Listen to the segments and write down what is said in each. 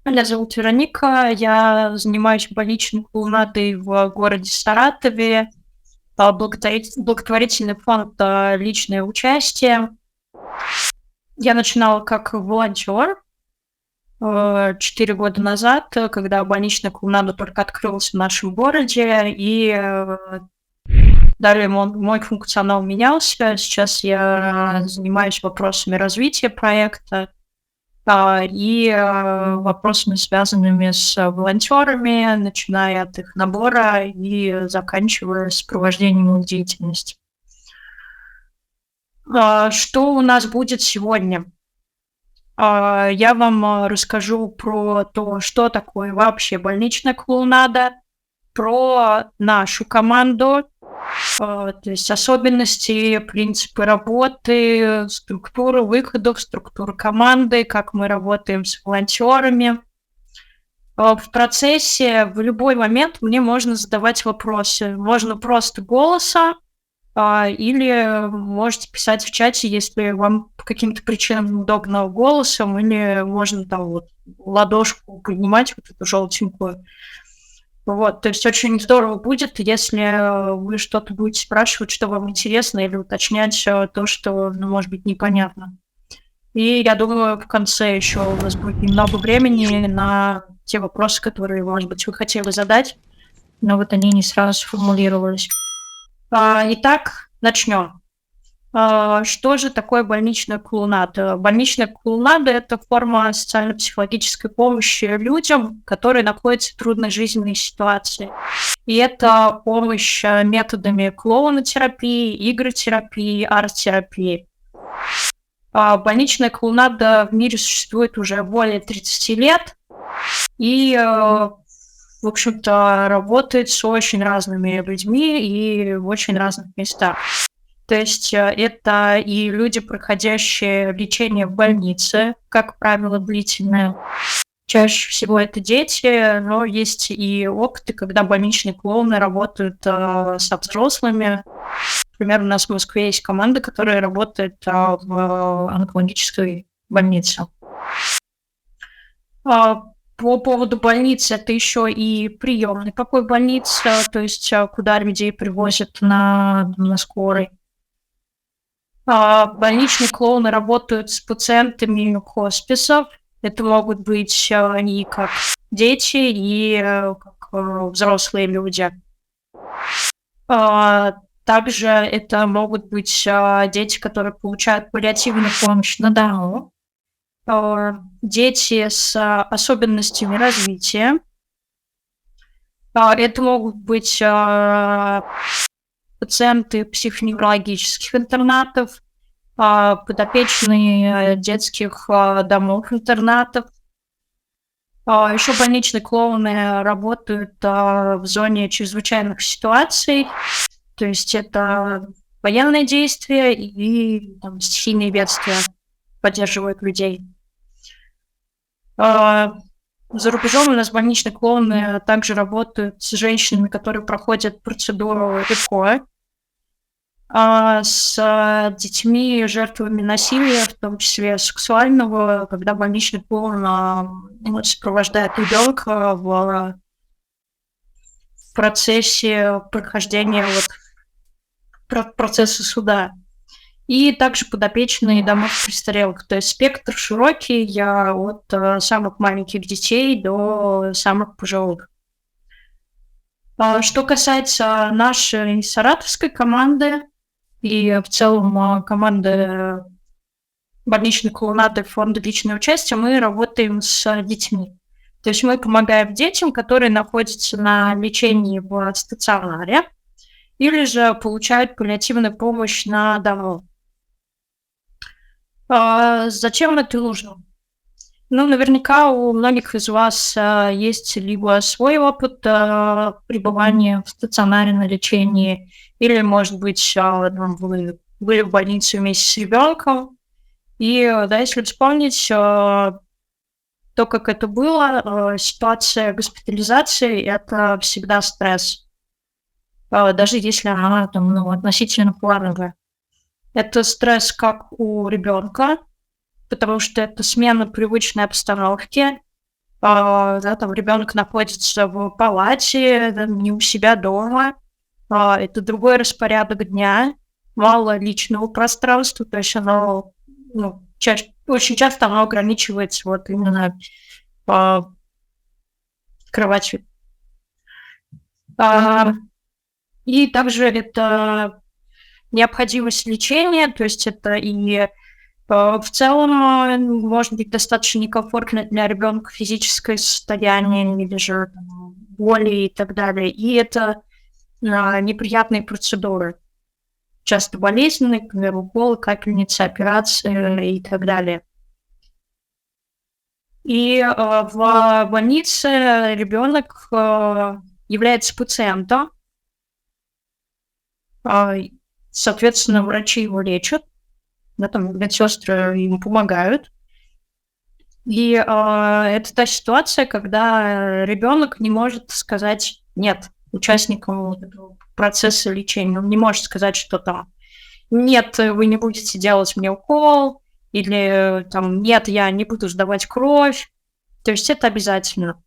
Меня зовут Вероника, я занимаюсь больничной клоунадой в городе Саратове. Благотворительный фонд «Личное участие». Я начинала как волонтер 4 года назад, когда больничная клоунада только открылась в нашем городе, и далее мой функционал менялся. Сейчас я занимаюсь вопросами развития проекта, вопросами, связанными с волонтерами, начиная от их набора и заканчивая сопровождением их деятельности. Что у нас будет сегодня? Я вам расскажу про то, что такое вообще больничная клоунада, про нашу команду, то есть особенности, принципы работы, структуру выходов, структуру команды, как мы работаем с волонтерами. В процессе в любой момент мне можно задавать вопросы. Можно просто голосом, или можете писать в чате, если вам по каким-то причинам неудобно голосом, или можно там вот ладошку поднимать, вот эту желтенькую. Вот, то есть очень здорово будет, если вы что-то будете спрашивать, что вам интересно, или уточнять то, что, может быть, непонятно. И я думаю, в конце еще у нас будет немного времени на те вопросы, которые, может быть, вы хотели задать, но вот они не сразу сформулировались. Итак, начнем. Что же такое больничная клоунада? Больничная клоунада – это форма социально-психологической помощи людям, которые находятся в трудной жизненной ситуации. И это помощь методами клоунотерапии, игротерапии, арт-терапии. Больничная клоунада в мире существует уже более 30 лет и, в общем-то, работает с очень разными людьми и в очень разных местах. То есть это и люди, проходящие лечение в больнице, как правило, длительное. Чаще всего это дети, но есть и опыты, когда больничные клоуны работают со взрослыми. Например, у нас в Москве есть команда, которая работает в онкологической больнице. По поводу больницы, это еще и приемный покой больницы, то есть куда людей привозят на скорой. Больничные клоуны работают с пациентами хосписов. Это могут быть и как дети, и как взрослые люди. Также это могут быть дети, которые получают паллиативную помощь на дому, дети с особенностями развития. Это могут быть пациенты психоневрологических интернатов, подопечные детских домов-интернатов. Еще больничные клоуны работают в зоне чрезвычайных ситуаций, то есть это военные действия и стихийные бедствия, поддерживают людей. За рубежом у нас больничные клоуны также работают с женщинами, которые проходят процедуру ЭКО, с детьми, жертвами насилия, в том числе сексуального, когда больничный клоун сопровождает ребенка в процессе прохождения процесса суда. И также подопечные домов престарелых. То есть спектр широкий от самых маленьких детей до самых пожилых. Что касается нашей саратовской команды и в целом команды больничной клоунады фонда «Личное участие», мы работаем с детьми. То есть мы помогаем детям, которые находятся на лечении в стационаре или же получают паллиативную помощь на дому. Зачем это нужно? Наверняка у многих из вас есть либо свой опыт пребывания в стационаре на лечении, или, может быть, вы были в больнице вместе с ребенком. И если вспомнить то, как это было, ситуация госпитализации – это всегда стресс, даже если она относительно плановая. Это стресс как у ребенка, потому что это смена привычной обстановки, Да, там ребенок находится в палате, да, не у себя дома, это другой распорядок дня, мало личного пространства, то есть оно, ну, очень часто оно ограничивается вот именно кроватью. А, и также это необходимость лечения, то есть это и в целом может быть достаточно некомфортно для ребенка физическое состояние или же там, боли и так далее. И это неприятные процедуры, часто болезненные, например, уколы, капельницы, операции и так далее. И в больнице ребенок является пациентом, соответственно, врачи его лечат, да, там медсестры ему помогают. И это та ситуация, когда ребенок не может сказать «нет» участникам вот этого процесса лечения. Он не может сказать, что там «нет, вы не будете делать мне укол», или там «нет, я не буду сдавать кровь». То есть это обязательно.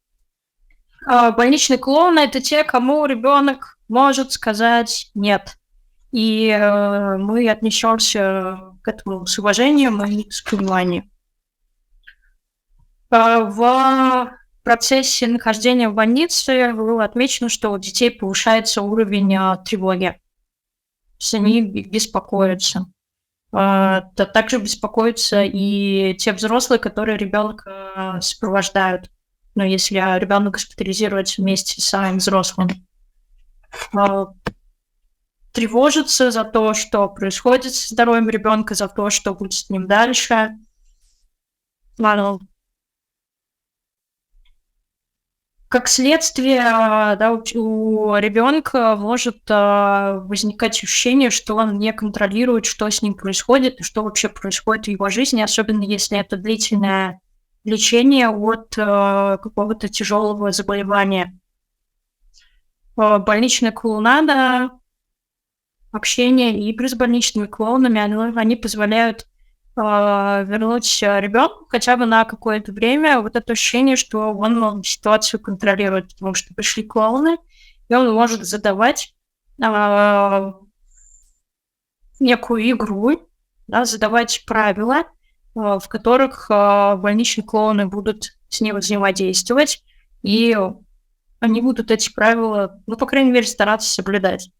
Больничные клоуны – это те, кому ребенок может сказать «нет». И мы отнесемся к этому с уважением и с пониманием. В процессе нахождения в больнице было отмечено, что у детей повышается уровень тревоги. То есть они беспокоятся. Также беспокоятся и те взрослые, которые ребенка сопровождают. Но если ребенок госпитализируется вместе с самим взрослым. Тревожатся за то, что происходит со здоровьем ребенка, за то, что будет с ним дальше. Как следствие, да, у ребенка может возникать ощущение, что он не контролирует, что с ним происходит и что вообще происходит в его жизни, особенно если это длительное лечение от какого-то тяжелого заболевания. Больничная клоунада, общение и игры с больничными клоунами, они позволяют вернуть ребенку хотя бы на какое-то время вот это ощущение, что он ситуацию контролирует, потому что пришли клоуны, и он может задавать некую игру, да, задавать правила, в которых больничные клоуны будут с ним взаимодействовать, и они будут эти правила, ну, по крайней мере, стараться соблюдать.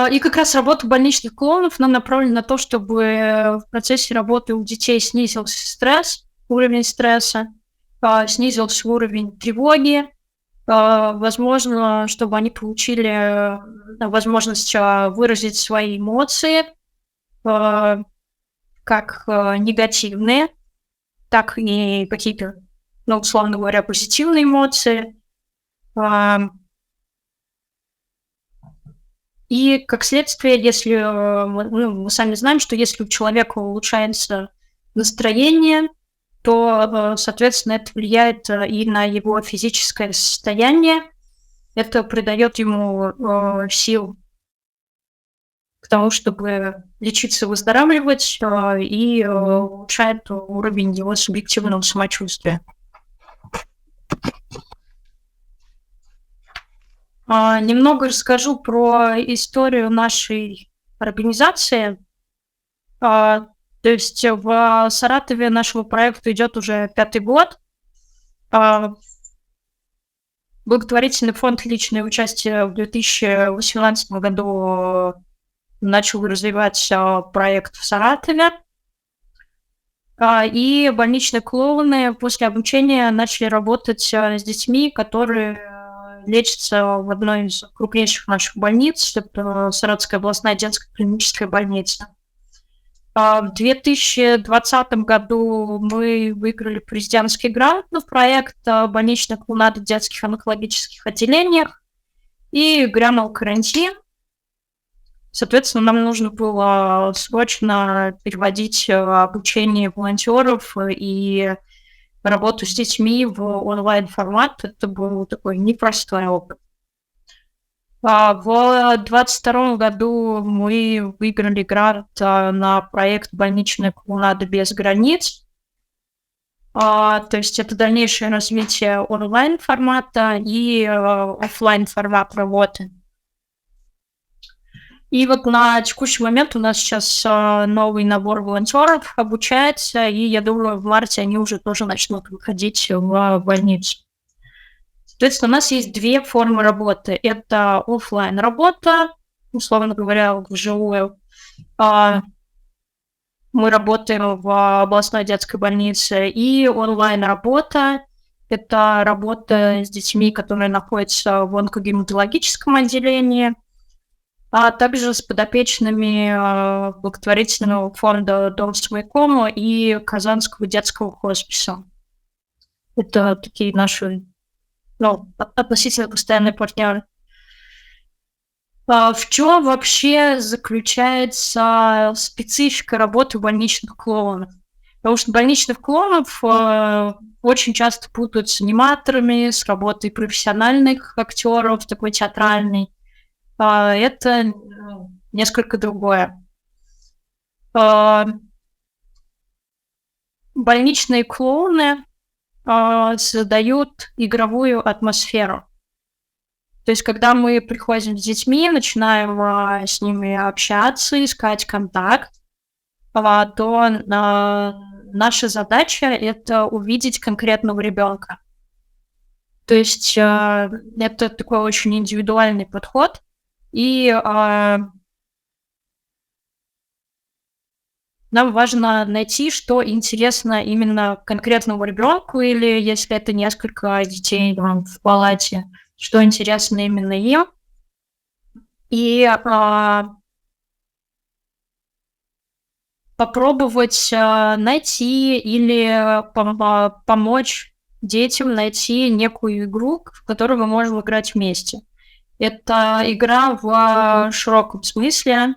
И как раз работа больничных клоунов, она направлена на то, чтобы в процессе работы у детей снизился стресс, уровень стресса, снизился уровень тревоги, возможно, чтобы они получили возможность выразить свои эмоции, как негативные, так и какие-то, ну, условно говоря, позитивные эмоции. И как следствие, если мы сами знаем, что если у человека улучшается настроение, то, соответственно, это влияет и на его физическое состояние. Это придает ему сил к тому, чтобы лечиться, выздоравливать, и улучшает уровень его субъективного самочувствия. Немного расскажу про историю нашей организации. То есть в Саратове нашему проекту идет уже 5-й год. Благотворительный фонд «Личное участие» в 2018 году начал развивать проект в Саратове. И больничные клоуны после обучения начали работать с детьми, которые лечится в одной из крупнейших наших больниц, это Саратовская областная детская клиническая больница. В 2020 году мы выиграли президентский грант на проект больничной клоунады в детских онкологических отделениях, и грянул карантин. Соответственно, нам нужно было срочно переводить обучение волонтеров и работу с детьми в онлайн-формат. Это был такой непростой опыт. В 2022 году мы выиграли грант на проект «Больничная клоунада без границ». То есть это дальнейшее развитие онлайн-формата и оффлайн-формат работы. И вот на текущий момент у нас сейчас новый набор волонтеров обучается, и я думаю, в марте они уже тоже начнут выходить в больницу. Соответственно, у нас есть две формы работы. Это оффлайн работа, условно говоря, вживую. Мы работаем в областной детской больнице, и онлайн-работа. Это работа с детьми, которые находятся в онкогематологическом отделении, а также с подопечными благотворительного фонда «Дом с маяком» и Казанского детского хосписа. Это такие наши относительно постоянные партнеры. В чем вообще заключается специфика работы больничных клоунов? Потому что больничных клоунов очень часто путают с аниматорами, с работой профессиональных актеров, такой театральной. Это несколько другое. Больничные клоуны создают игровую атмосферу. То есть, когда мы приходим с детьми, начинаем с ними общаться, искать контакт, то наша задача – это увидеть конкретного ребенка. То есть это такой очень индивидуальный подход, и нам важно найти, что интересно именно конкретному ребенку, или если это несколько детей в палате, что интересно именно им. И попробовать найти или помочь детям найти некую игру, в которую мы можем играть вместе. Это игра в широком смысле.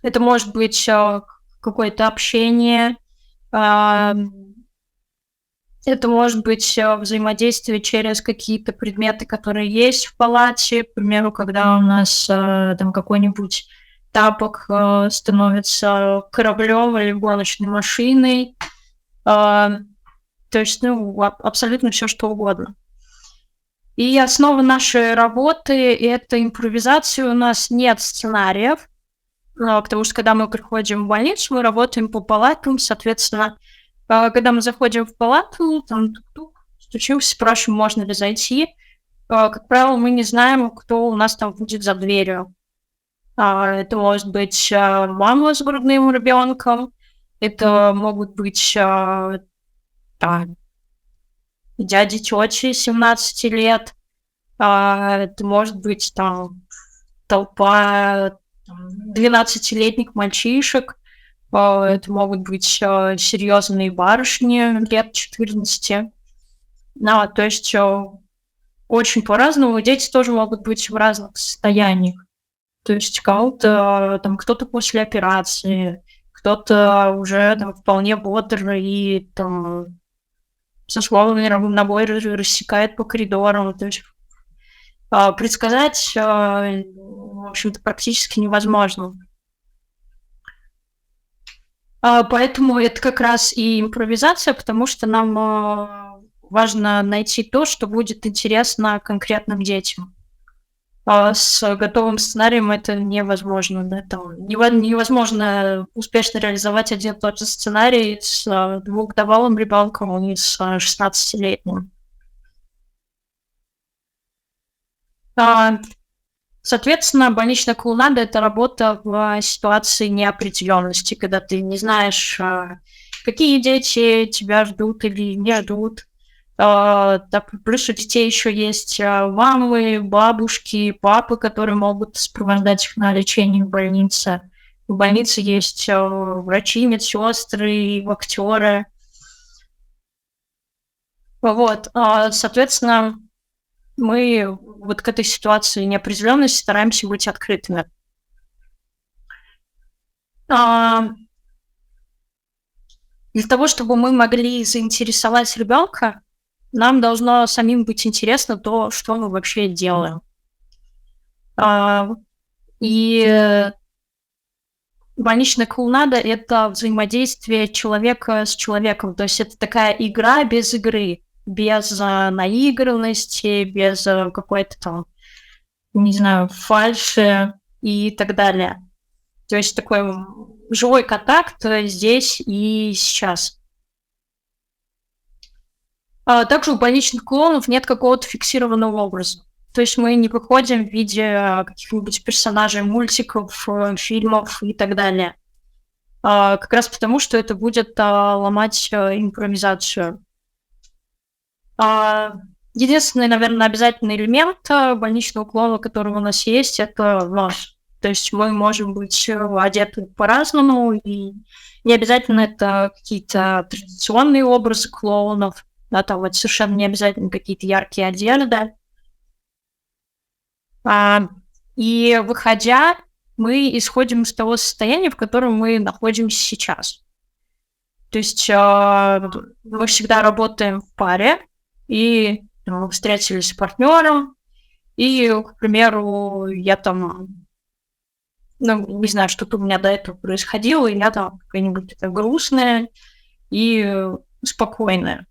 Это может быть какое-то общение, это может быть взаимодействие через какие-то предметы, которые есть в палате. К примеру, когда у нас там какой-нибудь тапок становится кораблем или гоночной машиной. То есть, абсолютно все, что угодно. И основа нашей работы – это импровизация. У нас нет сценариев, потому что когда мы приходим в больницу, мы работаем по палатам, соответственно, когда мы заходим в палату, там тук-тук, стучимся, спрашиваем, можно ли зайти. Как правило, мы не знаем, кто у нас там будет за дверью. Это может быть мама с грудным ребенком, это могут быть дяди, тети 17 лет, это может быть там толпа 12-летних мальчишек, это могут быть серьезные барышни лет 14. То есть очень по-разному. Дети тоже могут быть в разных состояниях. То есть кто-то после операции, кто-то уже вполне бодр и со словами набой рассекает по коридорам. То есть предсказать, в общем-то, практически невозможно. Поэтому это как раз и импровизация, потому что нам важно найти то, что будет интересно конкретным детям. С готовым сценарием это невозможно. Да? Невозможно успешно реализовать один и тот же сценарий с двухгодовалым ребенком и с 16-летним. Соответственно, больничная клоунада – это работа в ситуации неопределенности, когда ты не знаешь, какие дети тебя ждут или не ждут. Плюс у детей еще есть мамы, бабушки, папы, которые могут сопровождать их на лечение в больнице. В больнице есть врачи, медсестры, актеры. Соответственно, мы вот к этой ситуации неопределенности стараемся быть открытыми. Для того, чтобы мы могли заинтересовать ребенка, нам должно самим быть интересно то, что мы вообще делаем. И Больничная клоунада — это взаимодействие человека с человеком. То есть это такая игра без игры, без наигранности, без какой-то там, не знаю, фальши и так далее. То есть такой живой контакт здесь и сейчас. Также у больничных клоунов нет какого-то фиксированного образа. То есть мы не выходим в виде каких-нибудь персонажей мультиков, фильмов и так далее. Как раз потому, что это будет ломать импровизацию. Единственный, наверное, обязательный элемент больничного клоуна, который у нас есть, это нос. То есть мы можем быть одеты по-разному, и не обязательно это какие-то традиционные образы клоунов, да, там вот совершенно не обязательно какие-то яркие одежды. И выходя, мы исходим из того состояния, в котором мы находимся сейчас. То есть мы всегда работаем в паре, и мы встретились с партнером, и, к примеру, я там, не знаю, что-то у меня до этого происходило, и я там какая-нибудь такая грустная и спокойная.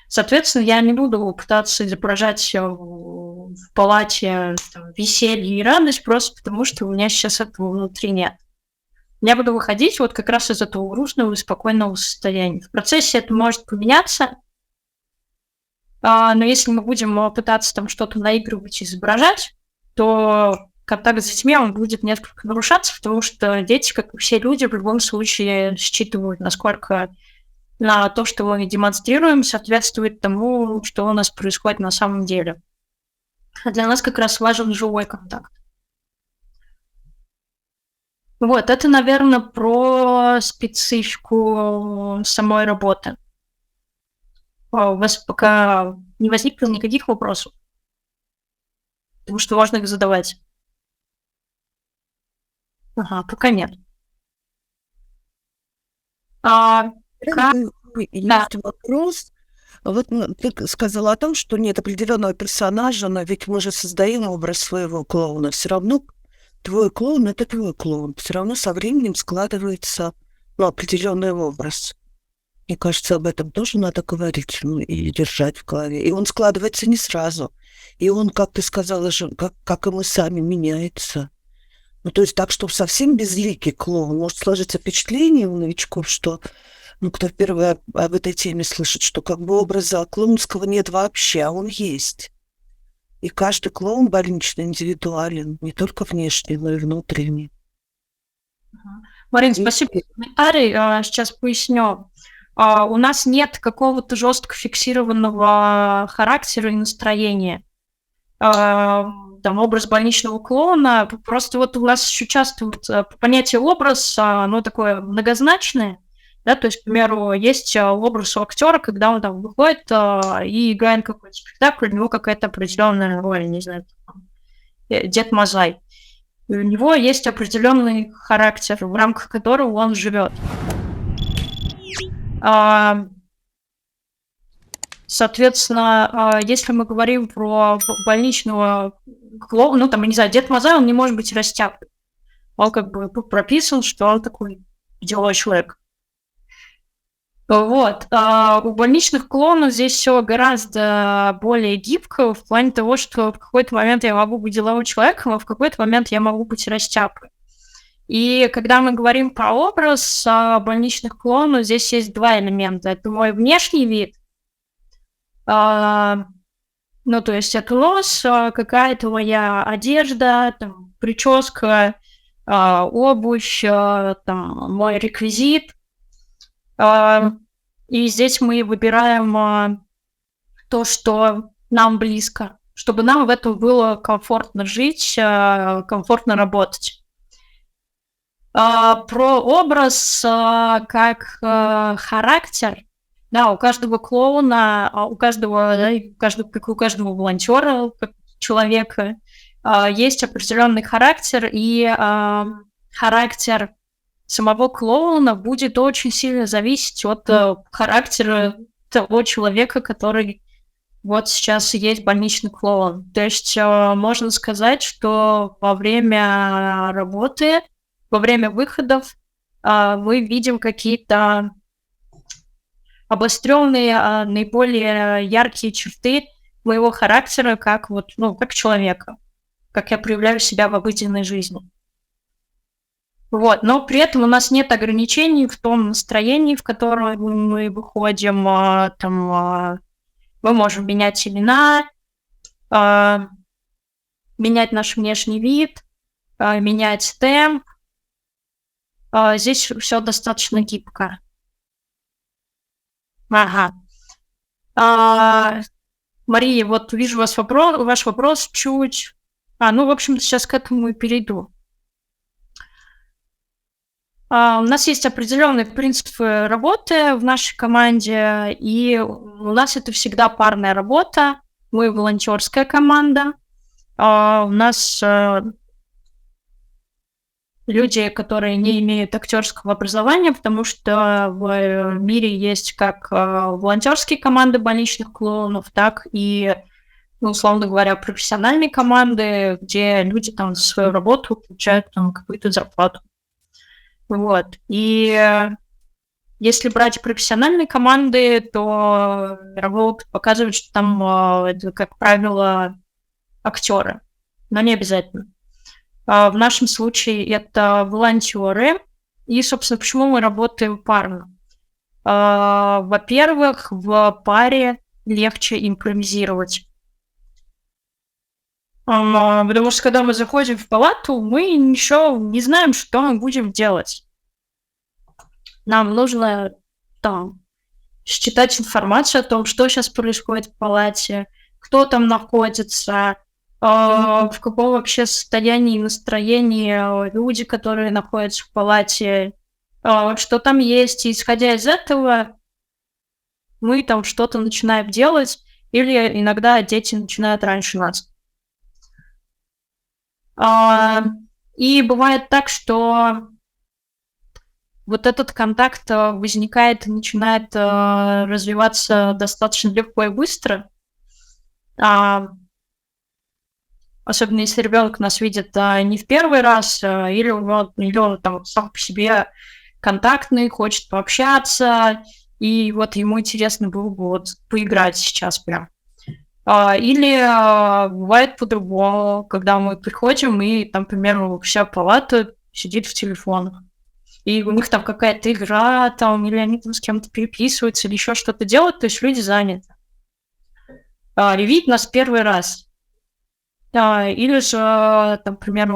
Соответственно, я не буду пытаться изображать в палате там, веселье и радость, просто потому что у меня сейчас этого внутри нет. Я буду выходить вот как раз из этого грустного и спокойного состояния. В процессе это может поменяться, но если мы будем пытаться там что-то наигрывать и изображать, то контакт с детьми он будет несколько нарушаться, потому что дети, как и все люди, в любом случае считывают, насколько то, что мы демонстрируем, соответствует тому, что у нас происходит на самом деле. А для нас как раз важен живой контакт. Вот, это, наверное, про специфику самой работы. У вас пока не возникло никаких вопросов? Потому что важно их задавать. Ага, пока нет. Есть вопрос. Вот ты сказала о том, что нет определенного персонажа, но ведь мы же создаем образ своего клоуна. Все равно твой клоун — это твой клоун. Все равно со временем складывается определенный образ. Мне кажется, об этом тоже надо говорить и держать в голове. И он складывается не сразу. И он, как ты сказала же, как и мы сами, меняется. То есть так, чтобы совсем безликий клоун, может сложиться впечатление у новичков, что кто впервые об этой теме слышит, что как бы образа клоунского нет вообще, а он есть. И каждый клоун больничный индивидуален, не только внешний, но и внутренний. Марин, спасибо за комментарий. Сейчас поясню. У нас нет какого-то жестко фиксированного характера и настроения. Там образ больничного клоуна. Просто вот у нас еще часто понятие образ, оно такое многозначное. Да, то есть, к примеру, есть образ у актера, когда он там выходит и играет какой-то спектакль, у него какая-то определенная роль, не знаю, Дед Мазай. И у него есть определенный характер, в рамках которого он живет. Соответственно, если мы говорим про больничного клоуна, там, не знаю, Дед Мазай, он не может быть растягнут. Он как бы прописан, что он такой деловой человек. Вот. У больничных клоунов здесь все гораздо более гибко в плане того, что в какой-то момент я могу быть деловым человеком, а в какой-то момент я могу быть растяпкой. И когда мы говорим про образ больничных клоунов, здесь есть два элемента. Это мой внешний вид, то есть это нос, какая-то моя одежда, там, прическа, обувь, там, мой реквизит. И здесь мы выбираем то, что нам близко, чтобы нам в этом было комфортно жить, комфортно работать. Про образ как характер, да, у каждого клоуна, у каждого, да, как у каждого волонтера, как человека, есть определенный характер, и характер самого клоуна будет очень сильно зависеть от характера того человека, который вот сейчас есть больничный клоун. То есть можно сказать, что во время работы, во время выходов мы видим какие-то обостренные, наиболее яркие черты моего характера как как человека, как я проявляю себя в обыденной жизни. Вот, но при этом у нас нет ограничений в том настроении, в котором мы выходим, мы можем менять имена, а, менять наш внешний вид, менять темп. Здесь все достаточно гибко. Ага. Мария, вот вижу ваш вопрос чуть... в общем-то, сейчас к этому и перейду. У нас есть определенные принципы работы в нашей команде, и у нас это всегда парная работа. Мы волонтерская команда. У нас люди, которые не имеют актерского образования, потому что в мире есть как волонтерские команды больничных клоунов, так и, условно говоря, профессиональные команды, где люди там за свою работу получают там какую-то зарплату. Вот. И если брать профессиональные команды, то мировой опыт показывает, что там это, как правило, актеры, но не обязательно. В нашем случае это волонтеры. И, собственно, почему мы работаем парно? Во-первых, в паре легче импровизировать. Потому что, когда мы заходим в палату, мы еще не знаем, что мы будем делать. Нам нужно считать информацию о том, что сейчас происходит в палате, кто там находится, в каком вообще состоянии и настроении люди, которые находятся в палате, что там есть. И исходя из этого, мы там что-то начинаем делать, или иногда дети начинают раньше нас. И бывает так, что вот этот контакт возникает и начинает развиваться достаточно легко и быстро. Особенно если ребенок нас видит не в первый раз, или он там сам по себе контактный, хочет пообщаться, и вот ему интересно было бы вот поиграть сейчас прям. Или бывает по-другому, когда мы приходим, и там, например, вся палата сидит в телефонах. И у них там какая-то игра, или они там с кем-то переписываются, или еще что-то делают, то есть люди заняты. И видят нас первый раз. Или же, там, к примеру,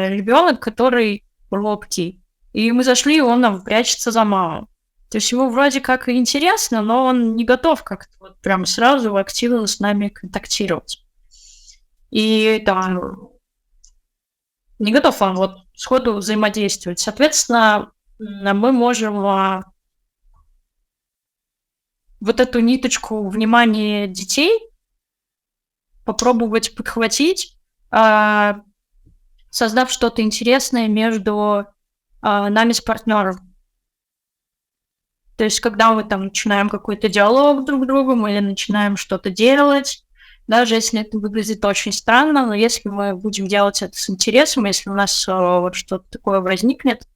ребенок, который робкий. И мы зашли, и он нам прячется за маму. То есть ему вроде как и интересно, но он не готов как-то вот прям сразу активно с нами контактировать. И не готов он вот сходу взаимодействовать. Соответственно, мы можем вот эту ниточку внимания детей попробовать подхватить, создав что-то интересное между нами с партнером. То есть, когда мы там начинаем какой-то диалог друг с другом или начинаем что-то делать, даже если это выглядит очень странно, но если мы будем делать это с интересом, если у нас вот что-то такое возникнет,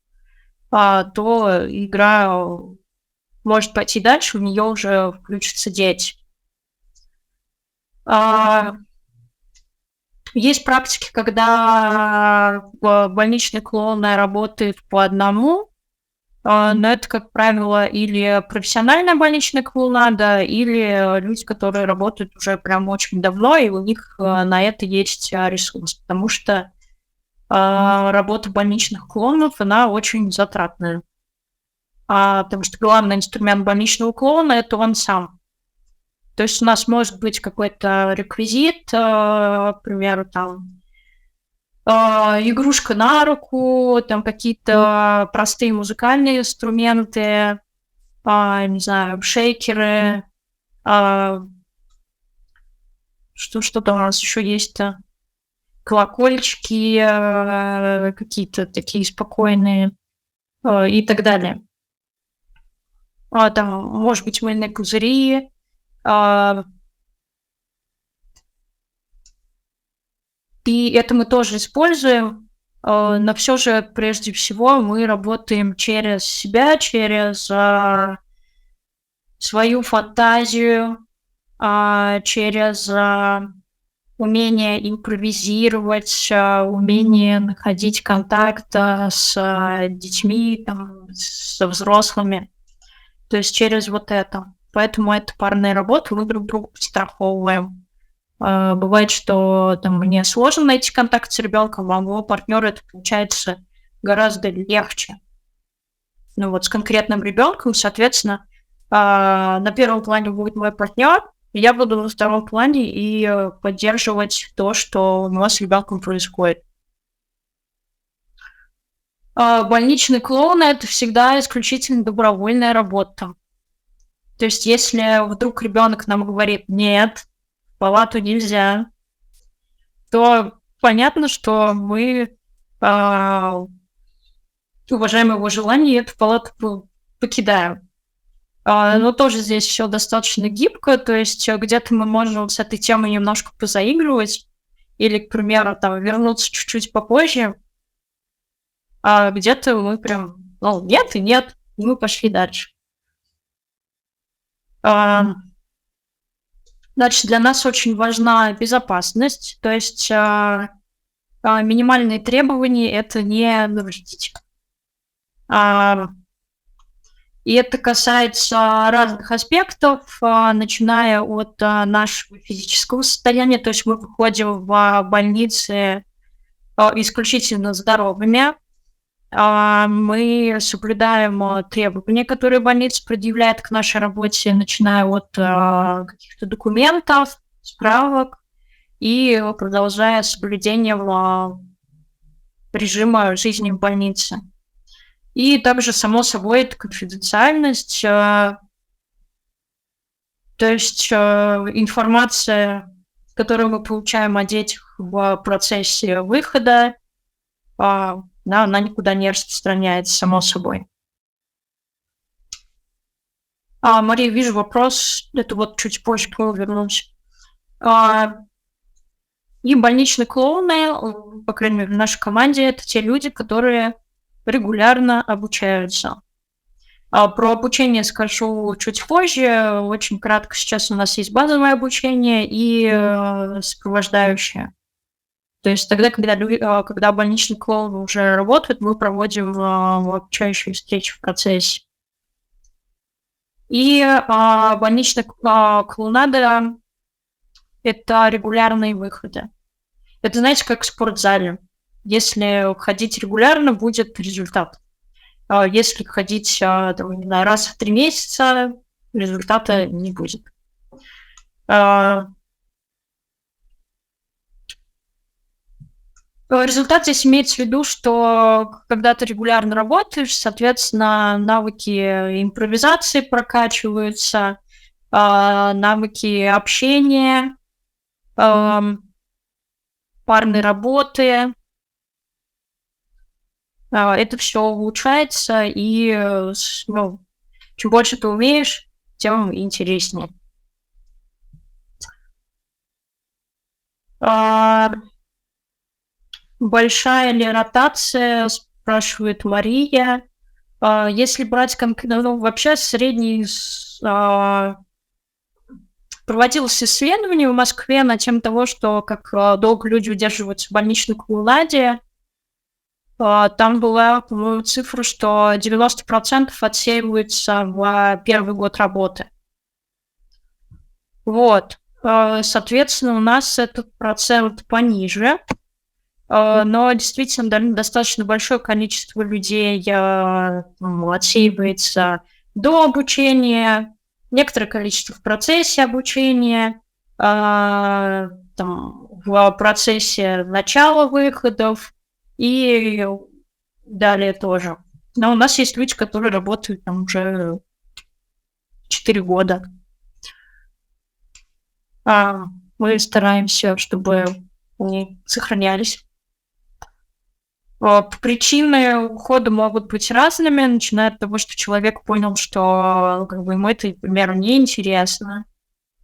то игра может пойти дальше, в нее уже включатся дети. Есть практики, когда больничный клоун работает по одному, но это, как правило, или профессиональная больничная клоунада, или люди, которые работают уже прям очень давно, и у них на это есть ресурс, потому что работа больничных клоунов, она очень затратная. Потому что главный инструмент больничного клоуна – это он сам. То есть у нас может быть какой-то реквизит, к примеру, игрушка на руку, там какие-то простые музыкальные инструменты, не знаю, шейкеры, что-то у нас еще есть-то, колокольчики, какие-то такие спокойные и так далее. Там, может быть, мыльные пузыри, и это мы тоже используем. Но все же, прежде всего, мы работаем через себя, через свою фантазию, через умение импровизировать, умение находить контакт с детьми, там, со взрослыми. То есть через вот это. Поэтому это парная работа, мы друг друга подстраховываем. Бывает, что там мне сложно найти контакт с ребенком, а у моего партнера это получается гораздо легче. Ну вот с конкретным ребенком, соответственно, на первом плане будет мой партнер, и я буду на втором плане и поддерживать то, что у него с ребенком происходит. Больничный клоун — это всегда исключительно добровольная работа. То есть если вдруг ребенок нам говорит «нет, в палату нельзя», то понятно, что мы уважаем его желание и эту палату покидаем. Но тоже здесь все достаточно гибко, то есть где-то мы можем с этой темой немножко позаигрывать или, к примеру, там, вернуться чуть-чуть попозже, а где-то мы прям, нет и нет, и мы пошли дальше. Значит, для нас очень важна безопасность, то есть минимальные требования — это не навредить. И это касается разных аспектов, начиная от нашего физического состояния, то есть мы выходим в больницы исключительно здоровыми, мы соблюдаем требования, которые больница предъявляет к нашей работе, начиная от каких-то документов, справок и продолжая соблюдение режима жизни в больнице. И также, само собой, это конфиденциальность, то есть информация, которую мы получаем о детях в процессе выхода, она никуда не распространяется, само собой. Мария, вижу вопрос, это вот чуть позже к нему вернусь. И больничные клоуны, по крайней мере, в нашей команде, это те люди, которые регулярно обучаются. Про обучение скажу чуть позже. Очень кратко, сейчас у нас есть базовое обучение и сопровождающее. То есть тогда, когда больничный клоун уже работает, мы проводим обучающие встречи в процессе. И больничная клоунада — это регулярные выходы. Это, знаете, как в спортзале. Если ходить регулярно, будет результат. Если ходить раз в 3 месяца, результата не будет. Результат здесь имеется в виду, что когда ты регулярно работаешь, соответственно, навыки импровизации прокачиваются, навыки общения, парной работы. Это все улучшается, и чем больше ты умеешь, тем интереснее. Большая ли ротация, спрашивает Мария. Если брать вообще средний... Проводилось исследование в Москве на тему того, что как долго люди удерживаются в больничной клоунаде. Там была, по-моему, цифра, что 90% отсеиваются в первый год работы. Вот. Соответственно, у нас этот процент пониже. Но действительно достаточно большое количество людей отсеивается до обучения, некоторое количество в процессе обучения, в процессе начала выходов и далее тоже. Но у нас есть люди, которые работают там уже 4 года. Мы стараемся, чтобы они сохранялись. Причины ухода могут быть разными, начиная от того, что человек понял, что ему это, к примеру, неинтересно,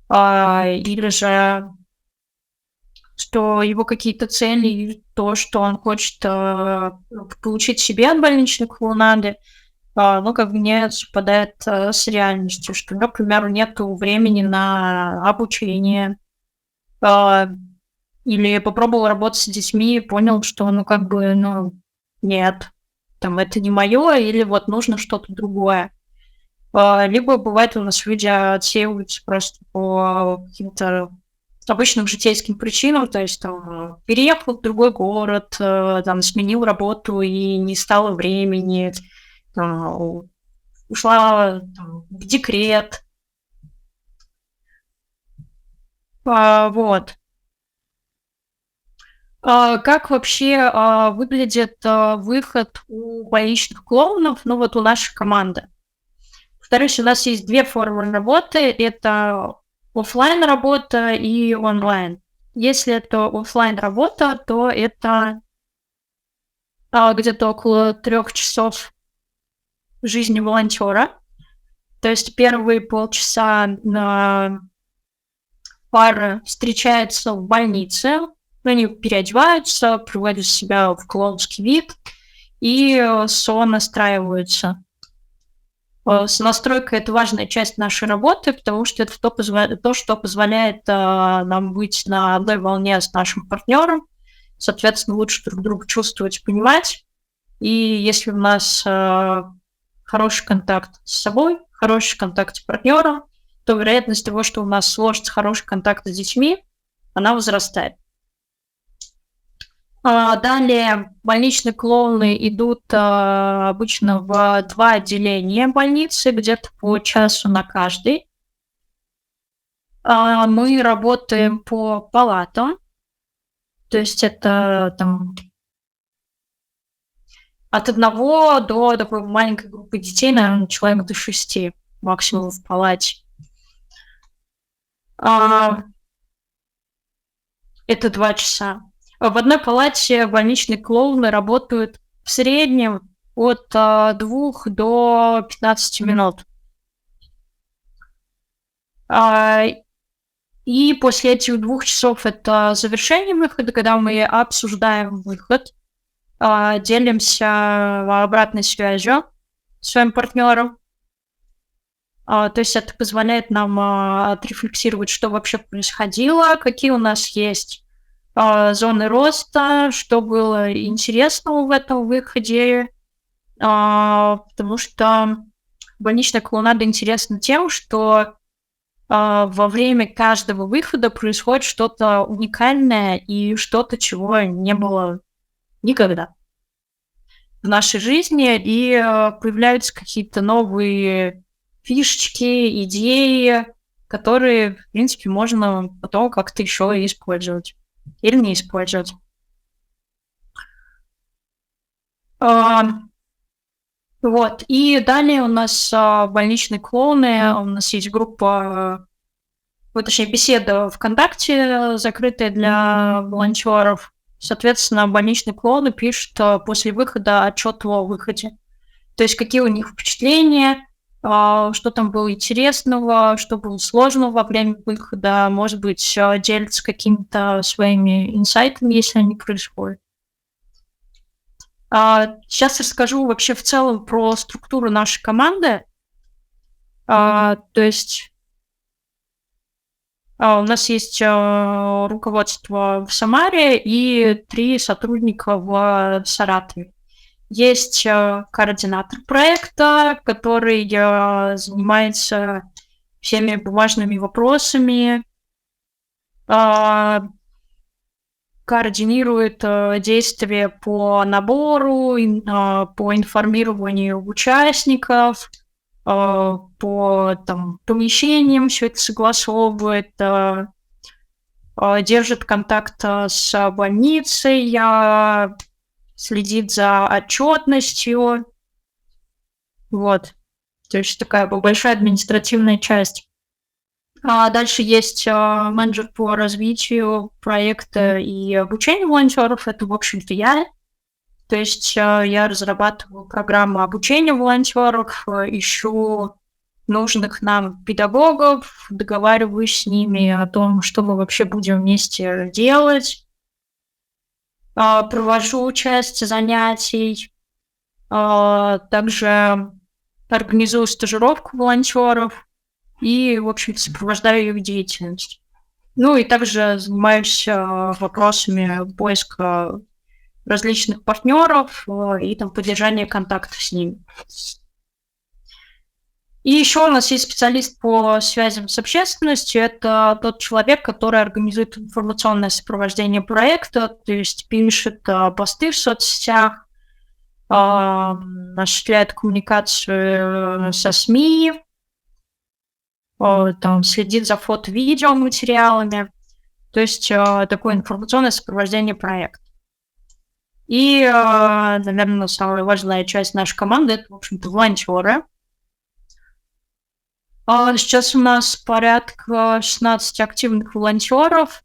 или же что его какие-то цели, то, что он хочет получить себе от больничной клоунады, ну, как бы не совпадает с реальностью, что, например, нету времени на обучение, а, или попробовал работать с детьми и понял, что, ну, как бы, ну, нет, там, это не мое, или вот нужно что-то другое. Либо бывает у нас люди отсеиваются просто по каким-то обычным житейским причинам, то есть там переехал в другой город, там сменил работу и не стало времени, там, ушла там, в декрет. Вот. Как вообще выглядит выход у больничных клоунов, ну вот у нашей команды? Повторюсь, у нас есть две формы работы. Это оффлайн работа и онлайн. Если это оффлайн работа, то это где-то около 3 часов жизни волонтера. То есть первые полчаса пара встречается в больнице, они переодеваются, приводят себя в клоунский вид и сонастраиваются. Сонастройка — это важная часть нашей работы, потому что это то, что позволяет нам быть на одной волне с нашим партнером, соответственно, лучше друг друга чувствовать, понимать. И если у нас хороший контакт с собой, хороший контакт с партнером, то вероятность того, что у нас сложится хороший контакт с детьми, она возрастает. Далее больничные клоуны идут обычно в 2 отделения больницы, где-то по часу на каждый. Мы работаем по палатам, то есть это там от 1 до такой маленькой группы детей, наверное, человек до 6 максимум в палате. Это 2 часа. В одной палате больничные клоуны работают в среднем от 2 до 15 минут. И после этих 2 часов это завершение выхода, когда мы обсуждаем выход, делимся обратной связью с своим партнером. То есть это позволяет нам отрефлексировать, что вообще происходило, какие у нас есть зоны роста, что было интересного в этом выходе, потому что больничная клоунада интересна тем, что во время каждого выхода происходит что-то уникальное и что-то, чего не было никогда в нашей жизни, и появляются какие-то новые фишечки, идеи, которые, в принципе, можно потом как-то еще использовать или не использовать. Вот. И далее у нас больничные клоуны, у нас есть группа, точнее, беседа ВКонтакте, закрытая для волонтеров. Соответственно, больничные клоуны пишут после выхода отчет о выходе. То есть какие у них впечатления, что там было интересного, что было сложного во время выхода, может быть, делятся какими-то своими инсайтами, если они происходят. Сейчас расскажу вообще в целом про структуру нашей команды. То есть у нас есть руководство в Самаре и 3 сотрудника в Саратове. Есть координатор проекта, который занимается всеми бумажными вопросами, координирует действия по набору, по информированию участников, по помещениям, все это согласовывает, держит контакт с больницей, следит за отчетностью. Вот. То есть такая большая административная часть. Дальше есть менеджер по развитию проекта и обучению волонтеров. Это, в общем-то, я. То есть я разрабатываю программу обучения волонтеров, ищу нужных нам педагогов, договариваюсь с ними о том, что мы вообще будем вместе делать, провожу часть занятий, также организую стажировку волонтеров и, в общем, сопровождаю их деятельность. Ну и также занимаюсь вопросами поиска различных партнеров и там поддержания контакта с ними. И еще у нас есть специалист по связям с общественностью. Это тот человек, который организует информационное сопровождение проекта, то есть пишет посты в соцсетях, осуществляет коммуникацию со СМИ, там, следит за фото-видеоматериалами. То есть такое информационное сопровождение проекта. И, наверное, самая важная часть нашей команды – это, в общем-то, волонтеры. Сейчас у нас порядка 16 активных волонтеров.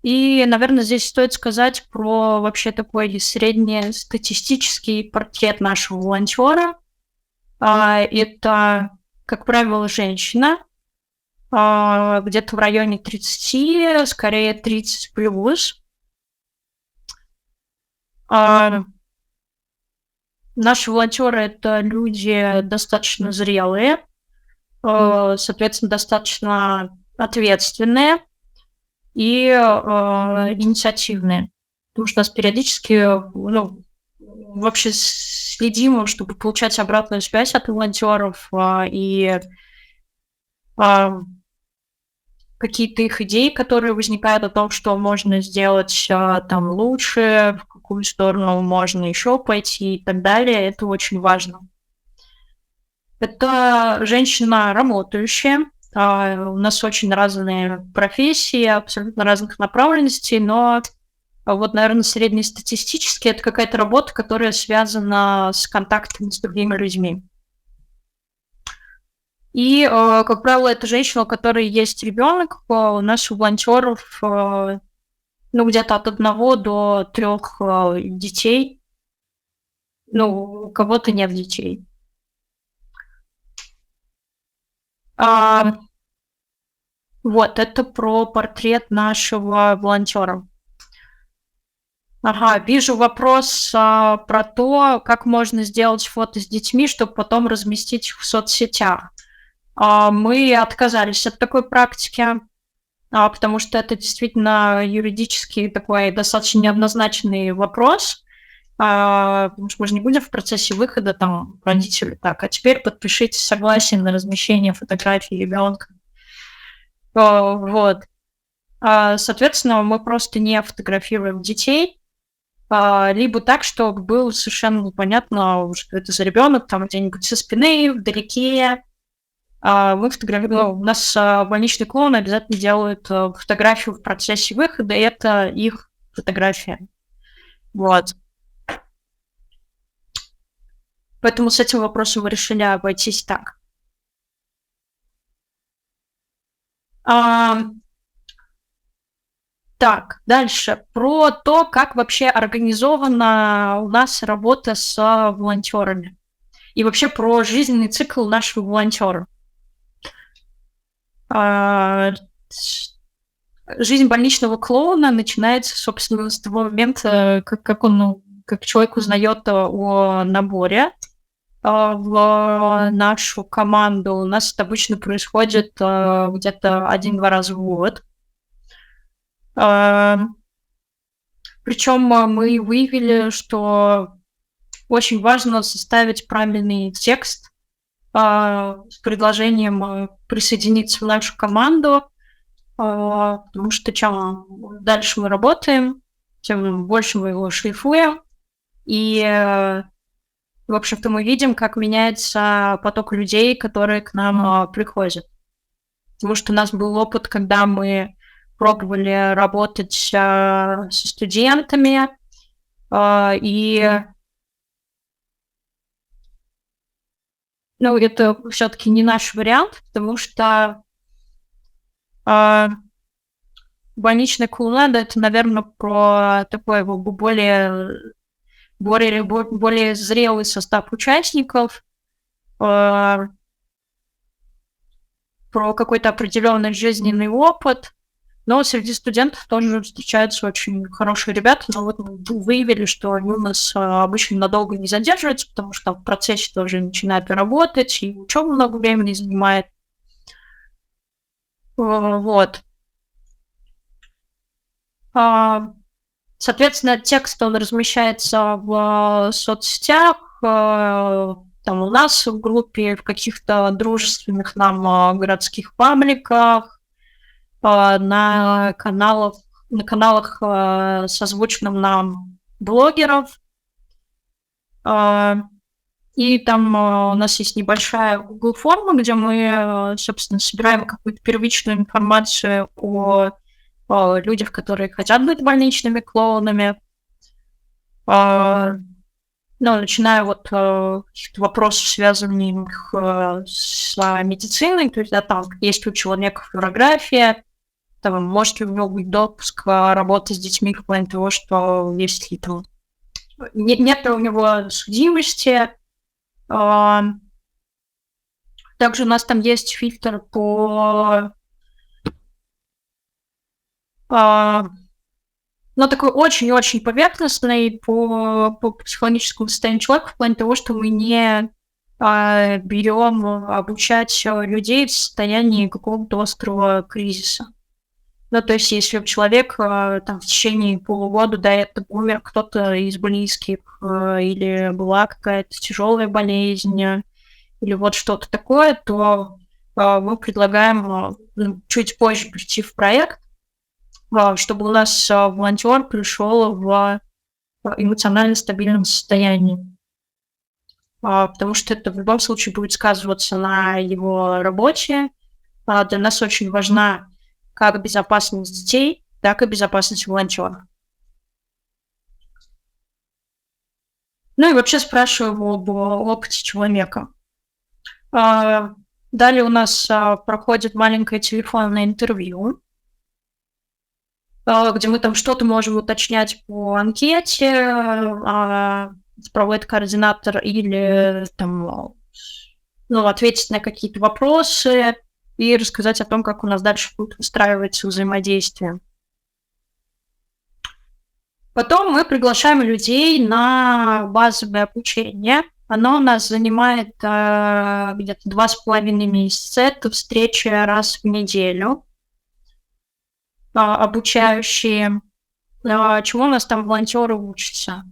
И, наверное, здесь стоит сказать про вообще такой среднестатистический портрет нашего волонтера. Это, как правило, женщина, где-то в районе 30, скорее 30 плюс. Наши волонтеры – это люди достаточно зрелые, соответственно, достаточно ответственные и инициативные. Потому что у нас периодически вообще следим, чтобы получать обратную связь от волонтеров и какие-то их идеи, которые возникают о том, что можно сделать там лучше, в какую сторону можно еще пойти и так далее. Это очень важно. Это женщина работающая. У нас очень разные профессии, абсолютно разных направленностей, но вот, наверное, среднестатистически это какая-то работа, которая связана с контактами с другими людьми. И, как правило, это женщина, у которой есть ребенок. У нас у волонтеров где-то от 1 до 3 детей. У кого-то нет детей. Вот, это про портрет нашего волонтера. Вижу вопрос про то, как можно сделать фото с детьми, чтобы потом разместить их в соцсетях. Мы отказались от такой практики, потому что это действительно юридически такой достаточно неоднозначный вопрос, потому что мы же не будем в процессе выхода там родителю так, а теперь подпишите согласие на размещение фотографии ребенка. Вот. Соответственно, мы просто не фотографируем детей, либо так, чтобы было совершенно непонятно, что это за ребенок, там где-нибудь со спины, вдалеке. Мы фотографируем. У нас больничный клоун обязательно делают фотографию в процессе выхода, и это их фотография. Вот. Поэтому с этим вопросом мы решили обойтись так. Так, дальше. Про то, как вообще организована у нас работа с волонтерами. И вообще про жизненный цикл нашего волонтера. Жизнь больничного клоуна начинается, собственно, с того момента, как человек узнает о наборе в нашу команду. У нас это обычно происходит где-то 1-2 раза в год. Причем мы выявили, что очень важно составить правильный текст с предложением присоединиться в нашу команду, потому что чем дальше мы работаем, тем больше мы его шлифуем. И, в общем-то, мы видим, как меняется поток людей, которые к нам приходят. Потому что у нас был опыт, когда мы пробовали работать со студентами, и это все-таки не наш вариант, потому что больничная клоунада – это, наверное, про такой более зрелый состав участников. про какой-то определенный жизненный опыт. Но среди студентов тоже встречаются очень хорошие ребята, но вот мы выявили, что они у нас обычно надолго не задерживаются, потому что в процессе тоже начинают работать, и учеба много времени занимает. Вот. Соответственно, текст, он размещается в соцсетях, там у нас в группе, в каких-то дружественных нам городских пабликах, на каналах созвучным нам блогеров. И там у нас есть небольшая Google форма, где мы, собственно, собираем какую-то первичную информацию о людях, которые хотят быть больничными клоунами. Начиная вот каких-то вопросов, связанных с медициной, то есть, да, там есть у человека флюорография, там, может ли у него быть допуск работы с детьми в плане того, что если там нет ли у него судимости. Также у нас там есть фильтр по такой очень-очень поверхностный по психологическому состоянию человека в плане того, что мы не берем обучать людей в состоянии какого-то острого кризиса. То есть если человек там в течение полугода до этого умер кто-то из близких, или была какая-то тяжелая болезнь, или вот что-то такое, то мы предлагаем чуть позже прийти в проект, чтобы у нас волонтер пришел в эмоционально стабильном состоянии. Потому что это в любом случае будет сказываться на его работе. Для нас очень важна как безопасность детей, так и безопасность волонтера. И вообще спрашиваем об опыте человека. Далее у нас проходит маленькое телефонное интервью, где мы там что-то можем уточнять по анкете, проводит координатор, или там, ответить на какие-то вопросы и рассказать о том, как у нас дальше будет выстраиваться взаимодействие. Потом мы приглашаем людей на базовое обучение. Оно у нас занимает где-то 2,5 месяца. Это встречи раз в неделю. Обучающие. Чему у нас там волонтеры учатся?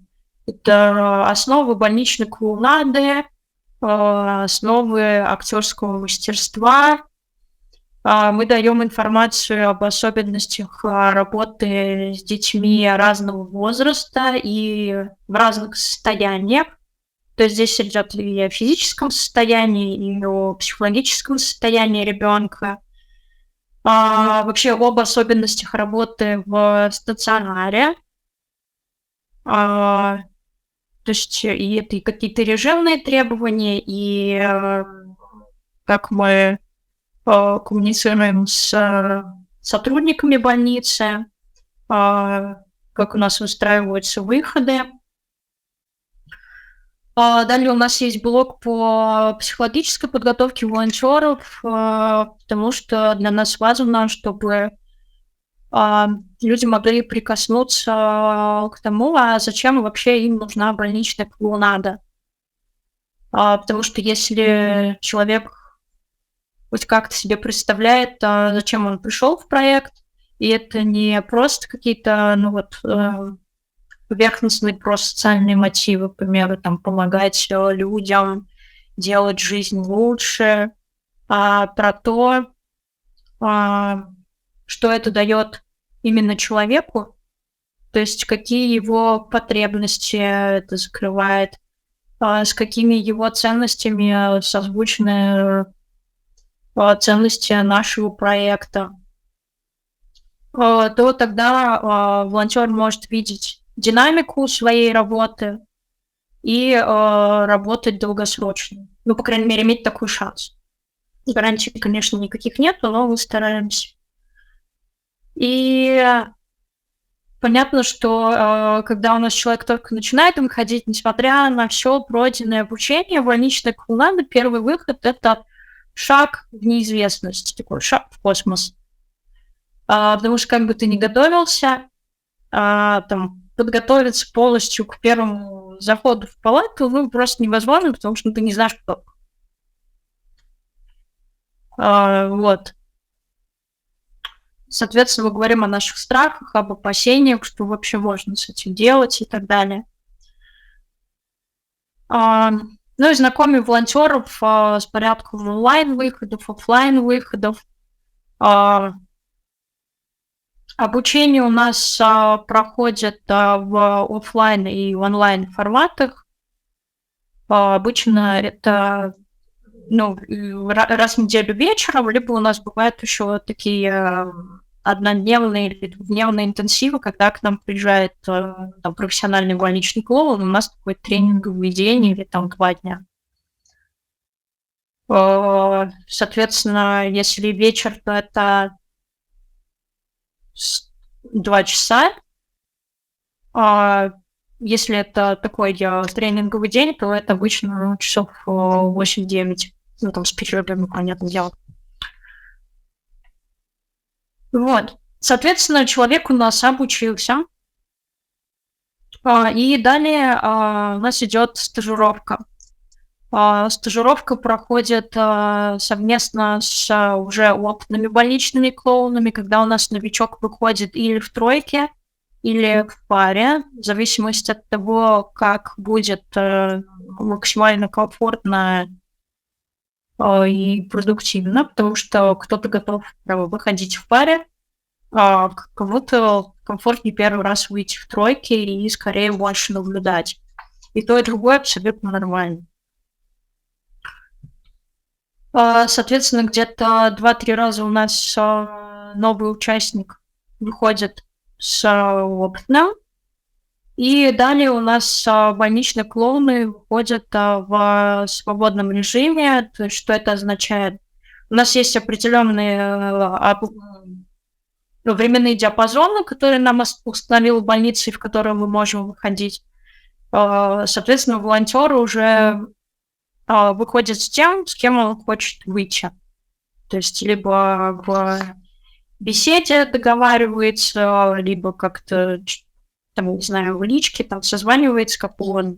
Это основы больничной клоунады, основы актерского мастерства. Мы даем информацию об особенностях работы с детьми разного возраста и в разных состояниях. То есть здесь идет и о физическом состоянии, и о психологическом состоянии ребенка. Вообще об особенностях работы в стационаре. То есть и это и какие-то режимные требования, и как мы коммуницируем с сотрудниками больницы, как у нас выстраиваются выходы. Далее у нас есть блок по психологической подготовке волонтеров, потому что для нас важно, чтобы люди могли прикоснуться к тому, а зачем вообще им нужна больничная клоунада. Потому что если человек хоть как-то себе представляет, зачем он пришел в проект, и это не просто какие-то, поверхностные просто социальные мотивы, к примеру, там, помогать людям, делать жизнь лучше, а про то, что это дает именно человеку, то есть какие его потребности это закрывает, с какими его ценностями созвучны ценности нашего проекта, то тогда волонтер может видеть динамику своей работы и работать долгосрочно. По крайней мере, иметь такой шанс. Гарантий, конечно, никаких нет, но мы стараемся. И понятно, что когда у нас человек только начинает выходить, несмотря на все пройденное обучение, больничная клоунада, первый выход — это шаг в неизвестность, такой шаг в космос. Потому что как бы ты ни готовился, там, подготовиться полностью к первому заходу в палату, ну, просто невозможно, потому что ты не знаешь, кто. Вот. Соответственно, мы говорим о наших страхах, об опасениях, что вообще можно с этим делать и так далее. Ну и знакомим волонтеров с порядком онлайн-выходов, офлайн-выходов. Обучение у нас проходит в офлайн и онлайн форматах. Обычно это раз в неделю вечером, либо у нас бывают еще такие однодневные или двухдневные интенсивы, когда к нам приезжает там, профессиональный больничный клоун, у нас такой тренинговый день или там 2 дня. Соответственно, если вечер, то это 2 часа. Если это такой тренинговый день, то это обычно часов 8-9. Ну, там с перерывами, понятное дело. Вот. Соответственно, человек у нас обучился. И далее у нас идет стажировка. Стажировка проходит совместно с уже опытными больничными клоунами, когда у нас новичок выходит или в тройке, или в паре, в зависимости от того, как будет максимально комфортно и продуктивно, потому что кто-то готов выходить в паре, а кому-то комфортнее первый раз выйти в тройке и скорее больше наблюдать. И то, и другое абсолютно нормально. Соответственно, где-то 2-3 раза у нас новый участник выходит с опытным. И далее у нас больничные клоуны выходят в свободном режиме. То есть, что это означает? У нас есть определенные временные диапазоны, которые нам установила больница, в которые мы можем выходить. Соответственно, волонтеры уже выходит с тем, с кем он хочет выйти. То есть либо в беседе договаривается, либо как-то, там, не знаю, в личке там созванивается, как он.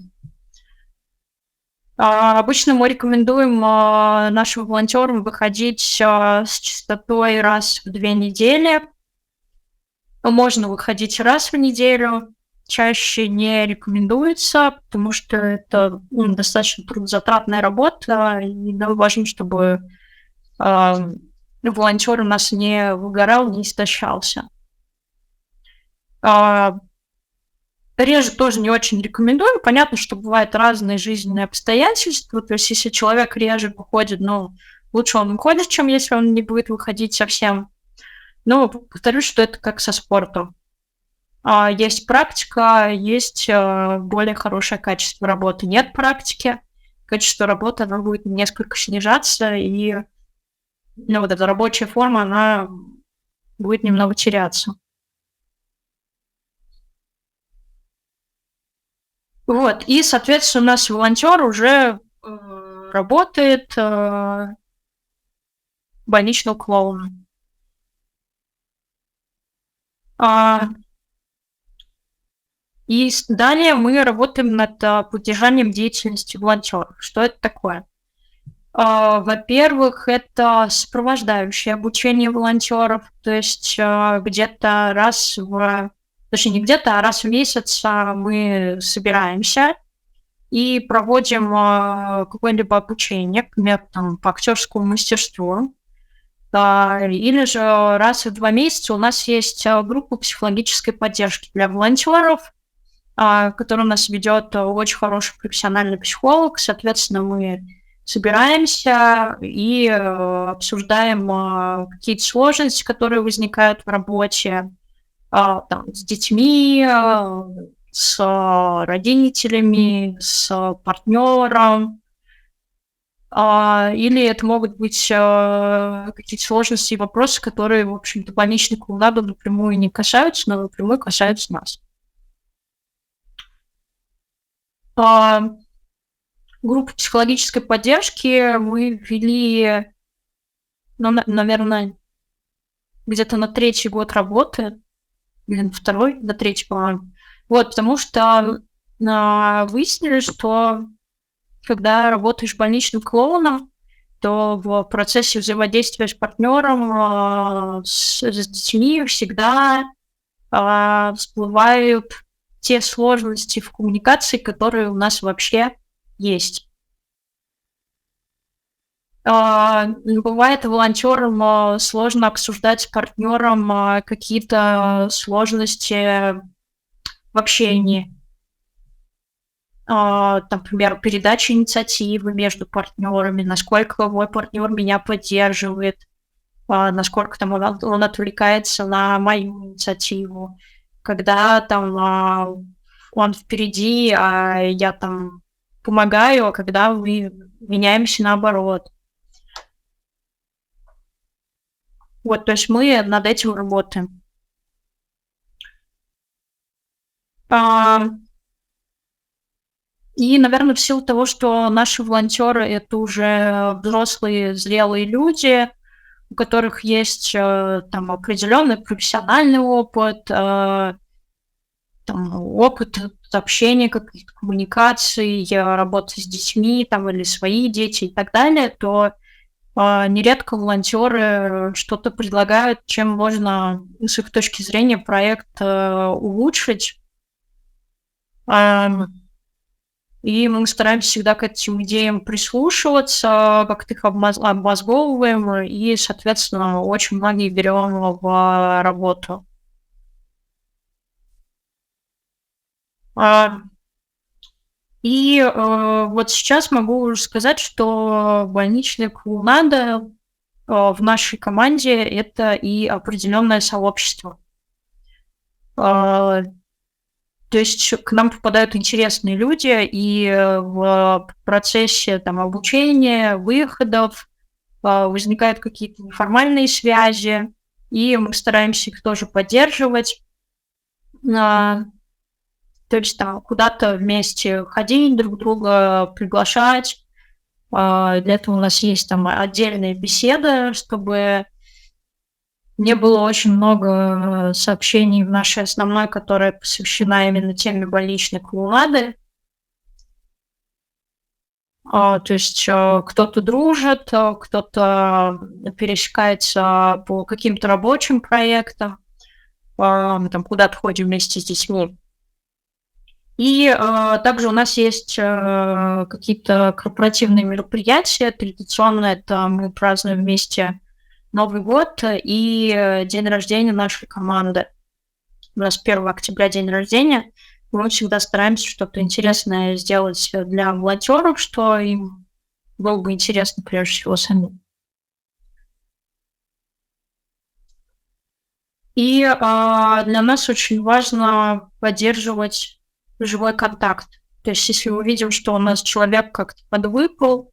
Обычно мы рекомендуем нашим волонтерам выходить с частотой раз в 2 недели. Можно выходить раз в неделю. Чаще не рекомендуется, потому что это достаточно трудозатратная работа, и нам важно, чтобы волонтер у нас не выгорал, не истощался. Реже тоже не очень рекомендую. Понятно, что бывают разные жизненные обстоятельства. То есть, если человек реже выходит, лучше он выходит, чем если он не будет выходить совсем. Но повторюсь, что это как со спортом. Есть практика, есть более хорошее качество работы. Нет практики, качество работы, оно будет несколько снижаться, и вот эта рабочая форма, она будет немного теряться. Вот, и, соответственно, у нас волонтер уже работает больничным клоуном. И далее мы работаем над поддержанием деятельности волонтеров. Что это такое? Во-первых, это сопровождающее обучение волонтеров, то есть где-то раз не где-то, а раз в месяц мы собираемся и проводим какое-либо обучение, например, там, по актерскому мастерству. Или же раз в 2 месяца у нас есть группа психологической поддержки для волонтеров, которую у нас ведет очень хороший профессиональный психолог. Соответственно, мы собираемся и обсуждаем какие-то сложности, которые возникают в работе, там, с детьми, с родителями, с партнером. Или это могут быть какие-то сложности и вопросы, которые, в общем-то, больничный клоунаду напрямую не касаются, но напрямую касаются нас. Группу психологической поддержки мы ввели ну, наверное, где-то на третий год работы, или на второй, на третий, по-моему. Вот, потому что выяснили, что когда работаешь больничным клоуном, то в процессе взаимодействия с партнером, с детьми всегда всплывают те сложности в коммуникации, которые у нас вообще есть. Бывает волонтерам сложно обсуждать с партнером какие-то сложности в общении. Например, передача инициативы между партнерами, насколько мой партнер меня поддерживает, насколько там он отвлекается на мою инициативу, когда там он впереди, а я там помогаю, а когда мы меняемся наоборот. Вот, то есть мы над этим работаем. И, наверное, в силу того, что наши волонтеры — это уже взрослые, зрелые люди, у которых есть там определенный профессиональный опыт, там, опыт общения, каких-то коммуникаций, работы с детьми там, или свои дети и так далее, то нередко волонтеры что-то предлагают, чем можно, с их точки зрения, проект улучшить. И мы стараемся всегда к этим идеям прислушиваться, как-то их обмозговываем и, соответственно, очень многие берем в работу. И вот сейчас могу уже сказать, что больничная клоунада в нашей команде — это и определенное сообщество. То есть к нам попадают интересные люди, и в процессе там обучения, выходов возникают какие-то неформальные связи, и мы стараемся их тоже поддерживать. То есть там куда-то вместе ходить, друг друга приглашать. Для этого у нас есть там отдельные беседы, чтобы не было очень много сообщений в нашей основной, которая посвящена именно теме больничной клоунады. То есть кто-то дружит, кто-то пересекается по каким-то рабочим проектам, мы там куда-то ходим вместе с детьми. И также у нас есть какие-то корпоративные мероприятия. Традиционно это мы празднуем вместе Новый год и день рождения нашей команды. У нас 1 октября день рождения. Мы всегда стараемся что-то интересное сделать для волонтеров, что им было бы интересно прежде всего самим. И для нас очень важно поддерживать живой контакт. То есть если мы видим, что у нас человек как-то подвыпал,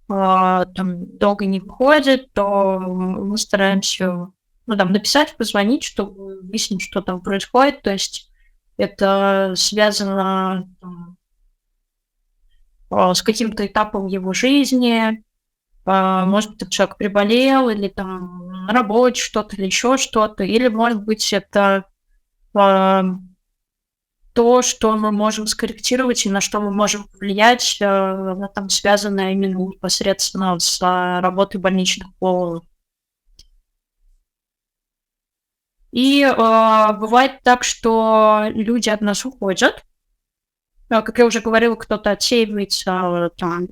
там долго не выходит, то мы стараемся написать, позвонить, чтобы выяснить, что там происходит. То есть это связано с каким-то этапом его жизни. Может быть, человек приболел, или там на работе что-то, или еще что-то. Или, может быть, это то, что мы можем скорректировать и на что мы можем повлиять, там, связанное именно непосредственно с работой больничных клоунов. И бывает так, что люди от нас уходят. Как я уже говорила, кто-то отсеивается там,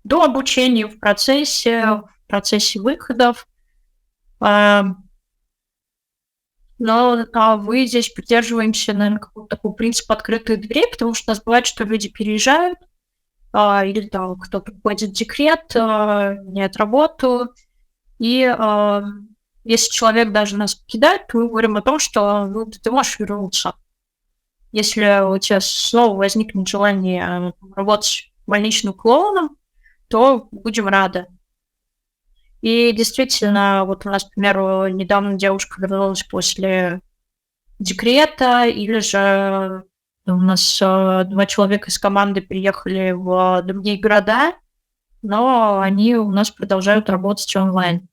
до обучения, в процессе выходов. Но мы здесь придерживаемся, наверное, какого-то такого принципа открытых дверей, потому что у нас бывает, что люди переезжают, или там кто-то уходит в декрет, меняет работу, и если человек даже нас покидает, то мы говорим о том, что ты можешь вернуться. Если у тебя снова возникнет желание работать больничным клоуном, то будем рады. И действительно, вот у нас, к примеру, недавно девушка вернулась после декрета, или же у нас 2 человека из команды переехали в другие города, но они у нас продолжают работать онлайн.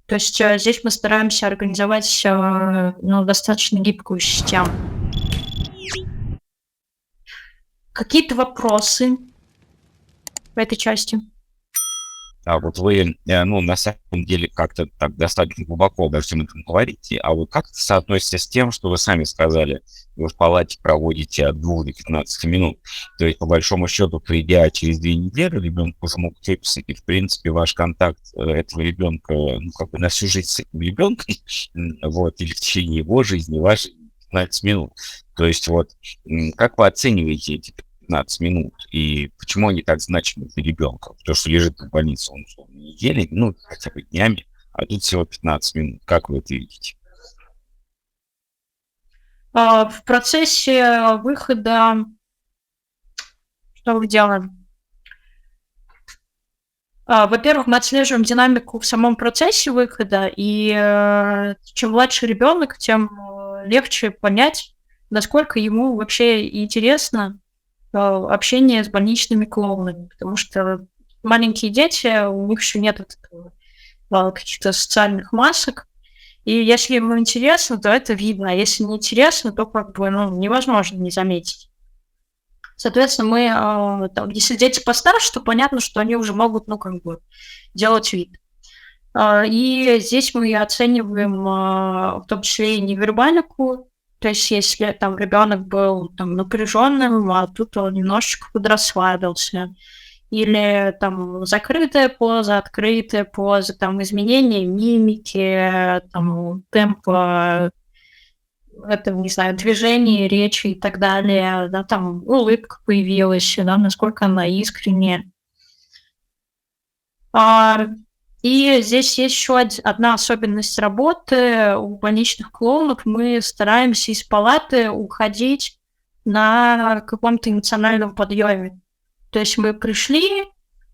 То есть, здесь мы стараемся организовать, ну, достаточно гибкую систему. Какие-то вопросы в этой части? А вот вы, ну, на самом деле, как-то так достаточно глубоко обо всем этом говорите, а вот как это соотносится с тем, что вы сами сказали, вы в палате проводите от 2 до 15 минут, то есть, по большому счету, придя через 2 недели, ребенок уже мог выписать, и, в принципе, ваш контакт этого ребенка, ну, как бы на всю жизнь с этим ребенком, вот, или в течение его жизни, вашей 15 минут. То есть, вот, как вы оцениваете эти 15 минут, и почему они так значимы для ребенка? Потому что лежит в больнице он условно недели, ну, хотя бы днями, а тут всего 15 минут. Как вы это видите? В процессе выхода что мы делаем? Во-первых, мы отслеживаем динамику в самом процессе выхода, и чем младше ребенок, тем легче понять, насколько ему вообще интересно общение с больничными клоунами, потому что маленькие дети, у них еще нет каких-то социальных масок, и если ему интересно, то это видно, а если не интересно, то как бы, ну, невозможно не заметить. Соответственно, мы, если дети постарше, то понятно, что они уже могут, ну, как бы, делать вид. И здесь мы оцениваем в том числе и невербалику. То есть, если там ребенок был там напряженным, а тут он немножечко подрасслабился. Или там закрытая поза, открытая поза, там изменение мимики, там темпа, это, не знаю, движение, речи и так далее, да, там улыбка появилась, да, насколько она искренняя. И здесь есть еще одна особенность работы у больничных клоунов. Мы стараемся из палаты уходить на каком-то эмоциональном подъеме. То есть мы пришли,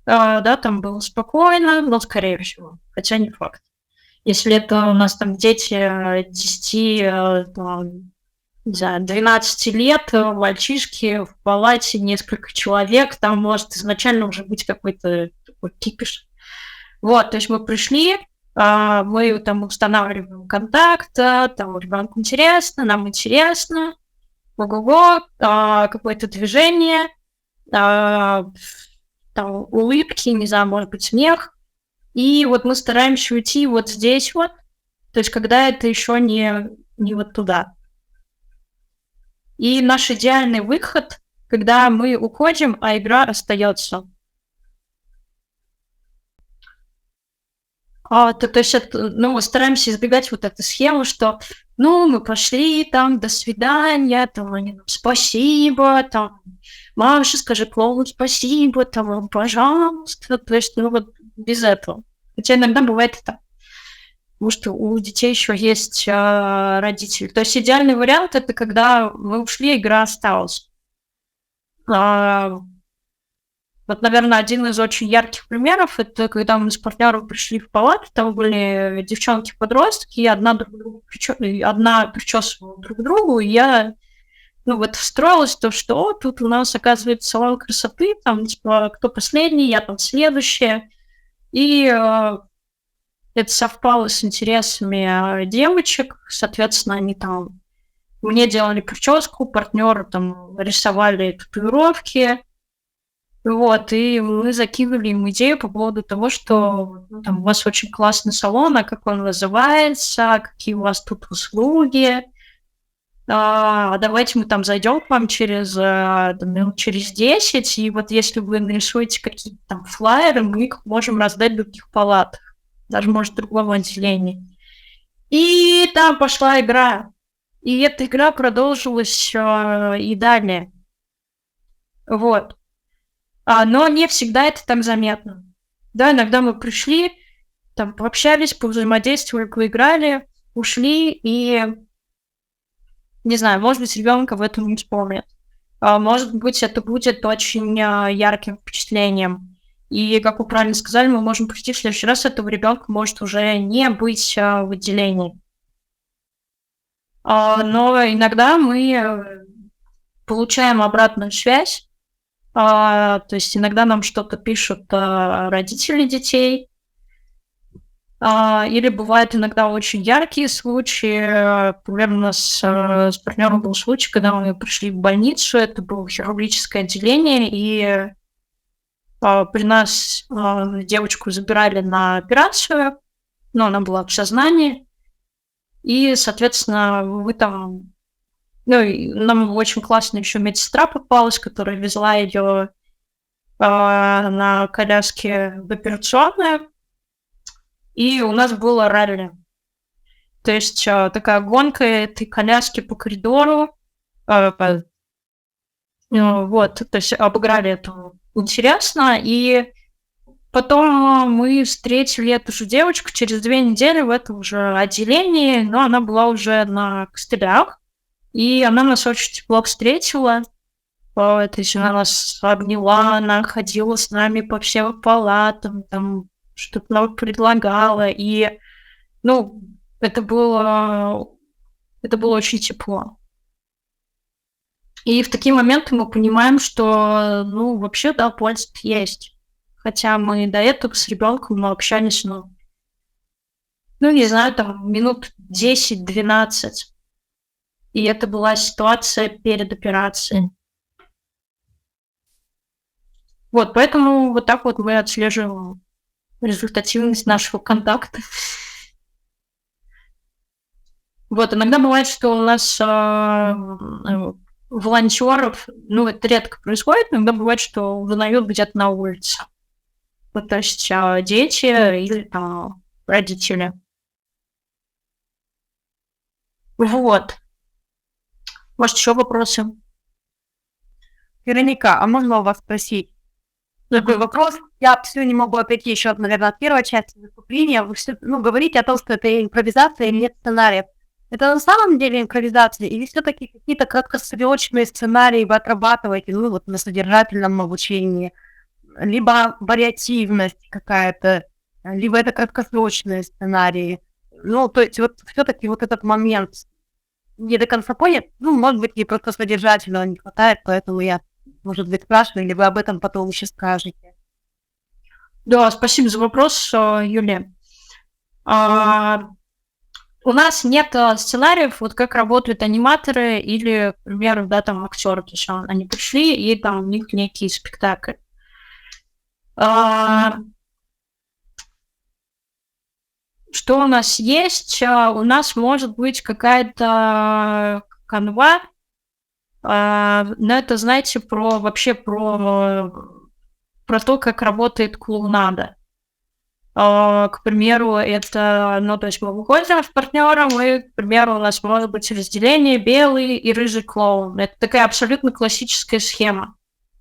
да, там было спокойно, но скорее всего, хотя не факт. Если это у нас там дети 10, не знаю, 12 лет, мальчишки в палате, несколько человек, там может изначально уже быть какой-то такой кипиш. Вот, то есть мы пришли, мы там устанавливаем контакт, там ребенку интересно, нам интересно, ого-го, какое-то движение, там улыбки, не знаю, может быть, смех. И вот мы стараемся уйти вот здесь вот, то есть когда это еще не вот туда. И наш идеальный выход, когда мы уходим, а игра остается. То есть, ну, мы стараемся избегать вот эту схему, что, ну, мы пошли, там, до свидания, там, они нам спасибо, там, Маша, скажи клоуну спасибо, там, пожалуйста, то есть, ну, вот без этого. Хотя иногда бывает и так, потому что у детей еще есть родители. То есть идеальный вариант — это когда мы ушли, игра осталась. Вот, наверное, один из очень ярких примеров — это когда мы с партнером пришли в палату, там были девчонки-подростки, и одна причесывала друг другу, и я, ну, вот встроилась в то, что тут у нас, оказывается, салон красоты, там, типа, кто последний, я там следующая, и это совпало с интересами девочек, соответственно, они там мне делали прическу, партнеры там рисовали татуировки. Вот, и мы закинули им идею по поводу того, что там у вас очень классный салон, а как он называется, какие у вас тут услуги. Давайте мы там зайдем к вам через минут через 10, и вот если вы нарисуете какие-то там флаеры, мы их можем раздать в других палатах, даже, может, в другом отделении. И там пошла игра. И эта игра продолжилась и далее. Вот. Но не всегда это так заметно. Да, иногда мы пришли, там пообщались, повзаимодействовали, поиграли, ушли, и, не знаю, может быть, ребенка в этом не вспомнит. Может быть, это будет очень ярким впечатлением. И, как вы правильно сказали, мы можем прийти в следующий раз, этого ребенка может уже не быть в отделении. Но иногда мы получаем обратную связь, То есть иногда нам что-то пишут родители детей. Или бывают иногда очень яркие случаи. Например, у нас с партнером был случай, когда мы пришли в больницу, это было хирургическое отделение, и при нас девочку забирали на операцию, но она была в сознании, и, соответственно, мы там... Ну, и нам очень классная еще медсестра попалась, которая везла ее на коляске в операционную, и у нас было ралли. То есть такая гонка этой коляски по коридору. Вот, то есть обыграли это интересно. И потом мы встретили эту же девочку через 2 недели в этом же отделении, но она была уже на костылях. И она нас очень тепло встретила. То есть она нас обняла, она ходила с нами по всем палатам, там что-то нам предлагала. И, ну, это было очень тепло. И в такие моменты мы понимаем, что, ну, вообще, да, польза есть. Хотя мы до этого с ребенком общались, ну, не знаю, там, минут 10-12. И это была ситуация перед операцией. Вот, поэтому вот так вот мы отслеживаем результативность нашего контакта. Вот, иногда бывает, что у нас волонтеров, ну, это редко происходит, иногда бывает, что узнают где-то на улице. Вот, то есть дети или там родители. Вот. Может, еще вопросы? Вероника, а можно у вас спросить такой вопрос? Я все не могу отойти еще, наверное, от первой части выступления. Вы все, говорите о том, что это импровизация или нет сценариев. Это на самом деле импровизация или все-таки какие-то краткосрочные сценарии вы отрабатываете, вот на содержательном обучении? Либо вариативность какая-то, либо это краткосрочные сценарии. Ну, то есть вот все-таки вот этот момент не до конца понят, может быть, мне просто содержательного не хватает, поэтому я, может быть, спрашиваю, или вы об этом потом еще скажете. Да, спасибо за вопрос, Юлия. У нас нет сценариев, вот как работают аниматоры или, к примеру, да, там актеры, то есть они пришли, и там у них некий спектакль. Что у нас есть? У нас может быть какая-то канва, но это, знаете, про то, как работает клоунада. К примеру, это, то есть мы выходим с партнером, и, к примеру, у нас может быть разделение белый и рыжий клоун. Это такая абсолютно классическая схема.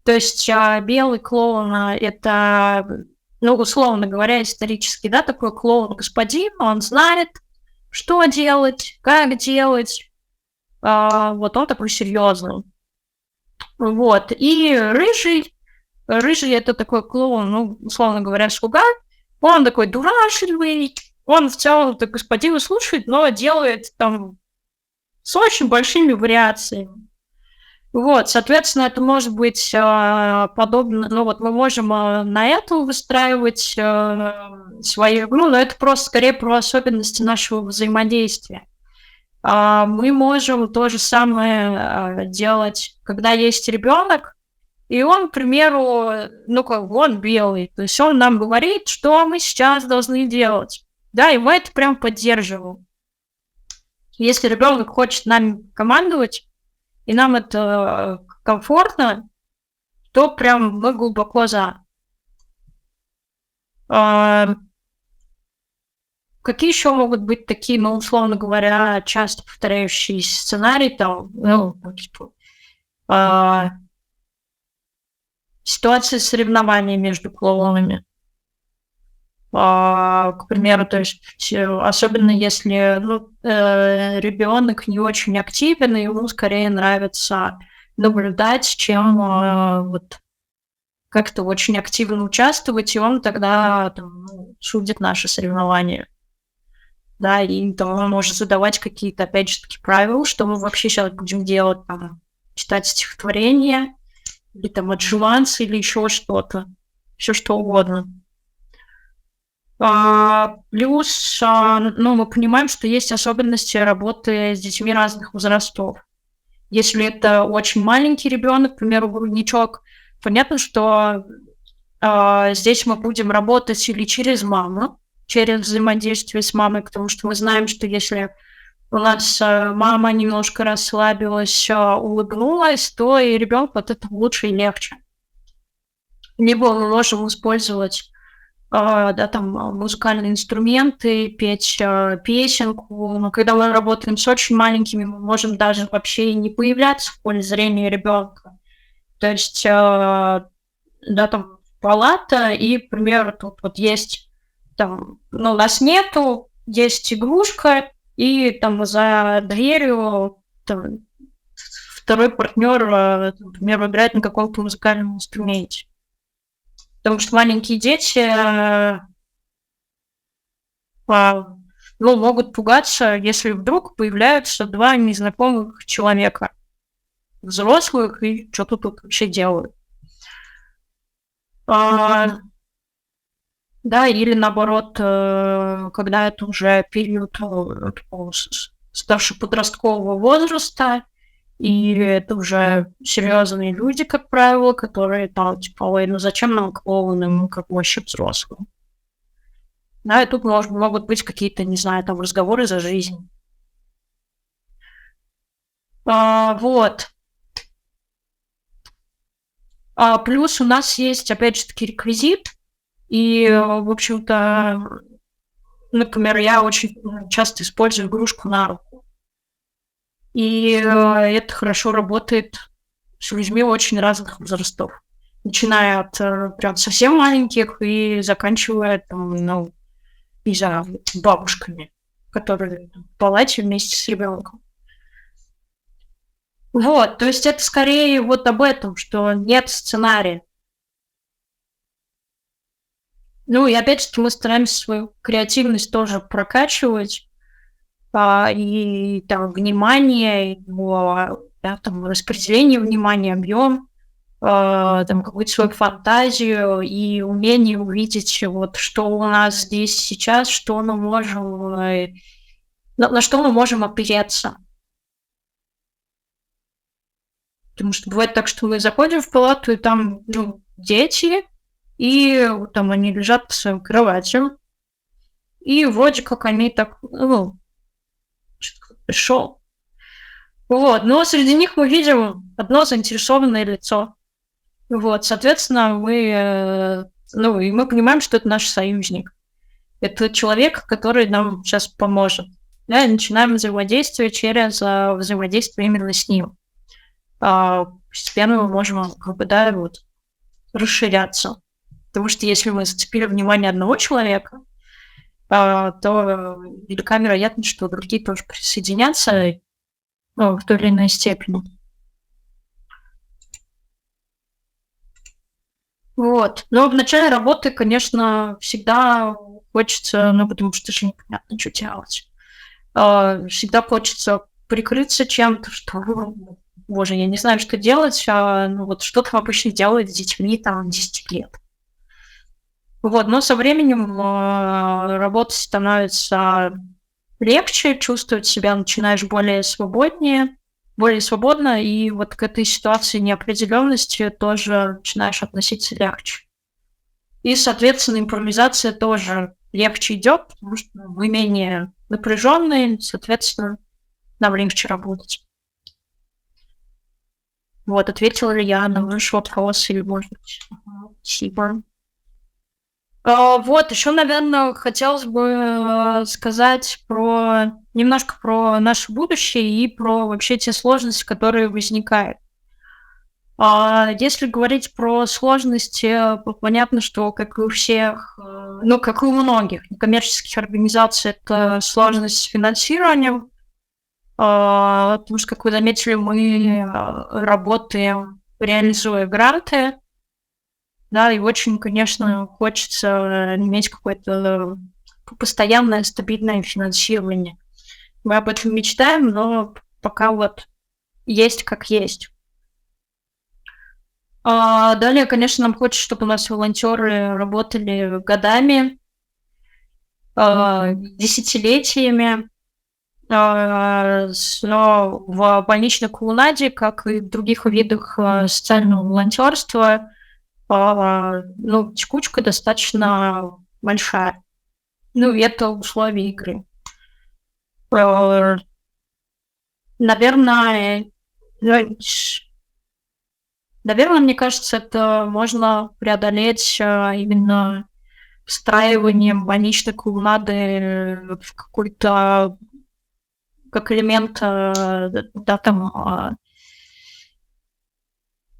То есть белый клоун — это, условно говоря, исторический, да, такой клоун-господин, он знает, что делать, как делать. Вот он такой серьезный. Вот. И рыжий это такой клоун, условно говоря, слуга. Он такой дурашливый, он в целом так господина слушает, но делает там с очень большими вариациями. Вот, соответственно, это может быть подобно, мы можем на это выстраивать свою игру, но это просто скорее про особенности нашего взаимодействия. Мы можем то же самое делать, когда есть ребенок, и он, к примеру, он белый, то есть он нам говорит, что мы сейчас должны делать. Да, и мы это прям поддерживаем. Если ребенок хочет нами командовать, и нам это комфортно, то прям мы глубоко за. Какие еще могут быть такие, условно говоря, часто повторяющиеся сценарии, там, ситуация соревнований между клоунами. К примеру, то есть, особенно если ребенок не очень активен, и ему скорее нравится наблюдать, чем как-то очень активно участвовать, и он тогда судит наши соревнования. Да, и он может задавать какие-то, опять же таки, правила, что мы вообще сейчас будем делать, читать стихотворения, или там аджуванс, или еще что-то. Все что угодно. Плюс, мы понимаем, что есть особенности работы с детьми разных возрастов. Если это очень маленький ребенок, к примеру, грудничок, понятно, что здесь мы будем работать или через маму, через взаимодействие с мамой, потому что мы знаем, что если у нас мама немножко расслабилась, улыбнулась, то и ребенку от этого лучше и легче. Либо мы можем использовать музыкальные инструменты, петь песенку. Но когда мы работаем с очень маленькими, мы можем даже вообще и не появляться в поле зрения ребенка. То есть, палата, и, к примеру, тут вот есть, у нас нету, есть игрушка, и там за дверью второй партнер, например, играет на каком-то музыкальном инструменте. Потому что маленькие дети могут пугаться, если вдруг появляются два незнакомых человека, взрослых, и что тут вообще делают. Или наоборот, когда это уже период старшеподросткового возраста, и это уже серьезные люди, как правило, которые зачем нам клоуны, мы как вообще взрослые. И тут могут быть какие-то, не знаю, разговоры за жизнь. Плюс у нас есть, опять же таки, реквизит, и, в общем-то, например, я очень часто использую игрушку на руку. И это хорошо работает с людьми очень разных возрастов. Начиная от прям совсем маленьких и заканчивая бабушками, которые в палате вместе с ребенком. То есть это скорее об этом, что нет сценария. И опять-таки мы стараемся свою креативность тоже прокачивать, и внимание, распределение внимания, объем, какую-то свою фантазию и умение увидеть, что у нас здесь сейчас, что мы можем, на что мы можем опереться. Потому что бывает так, что мы заходим в палату, и там дети, и они лежат по своим кроватям, и вроде как они так, пришел. Но среди них мы видим одно заинтересованное лицо. Соответственно, мы понимаем, что это наш союзник. Это человек, который нам сейчас поможет. И начинаем взаимодействие через взаимодействие именно с ним. Постепенно мы можем расширяться. Потому что если мы зацепили внимание одного человека, то велика вероятность, что другие тоже присоединятся в той или иной степени. Но в начале работы, конечно, всегда хочется, потому что же непонятно, что делать. Всегда хочется прикрыться чем-то, что, боже, я не знаю, что делать, что там обычно делают с детьми 10 лет. Но со временем работать становится легче, чувствовать себя начинаешь более свободно, и к этой ситуации неопределенности тоже начинаешь относиться легче. И, соответственно, импровизация тоже легче идет, потому что мы менее напряженные, соответственно, нам легче работать. Ответила ли я на ваш вопрос, или, может быть, спасибо. Еще, наверное, хотелось бы сказать немножко про наше будущее и про вообще те сложности, которые возникают. Если говорить про сложности, понятно, что, как и у всех, как и у многих некоммерческих организаций, это сложность с финансированием, потому что, как вы заметили, мы работаем, реализуя гранты, и очень, конечно, хочется иметь какое-то постоянное, стабильное финансирование. Мы об этом мечтаем, но пока есть как есть. Далее, конечно, нам хочется, чтобы у нас волонтеры работали годами, десятилетиями. Но в больничной клоунаде, как и в других видах социального волонтерства, текучка достаточно большая. Ну, и это условия игры. Наверное, мне кажется, это можно преодолеть именно встраиванием больничной клоунады в какой-то как элемент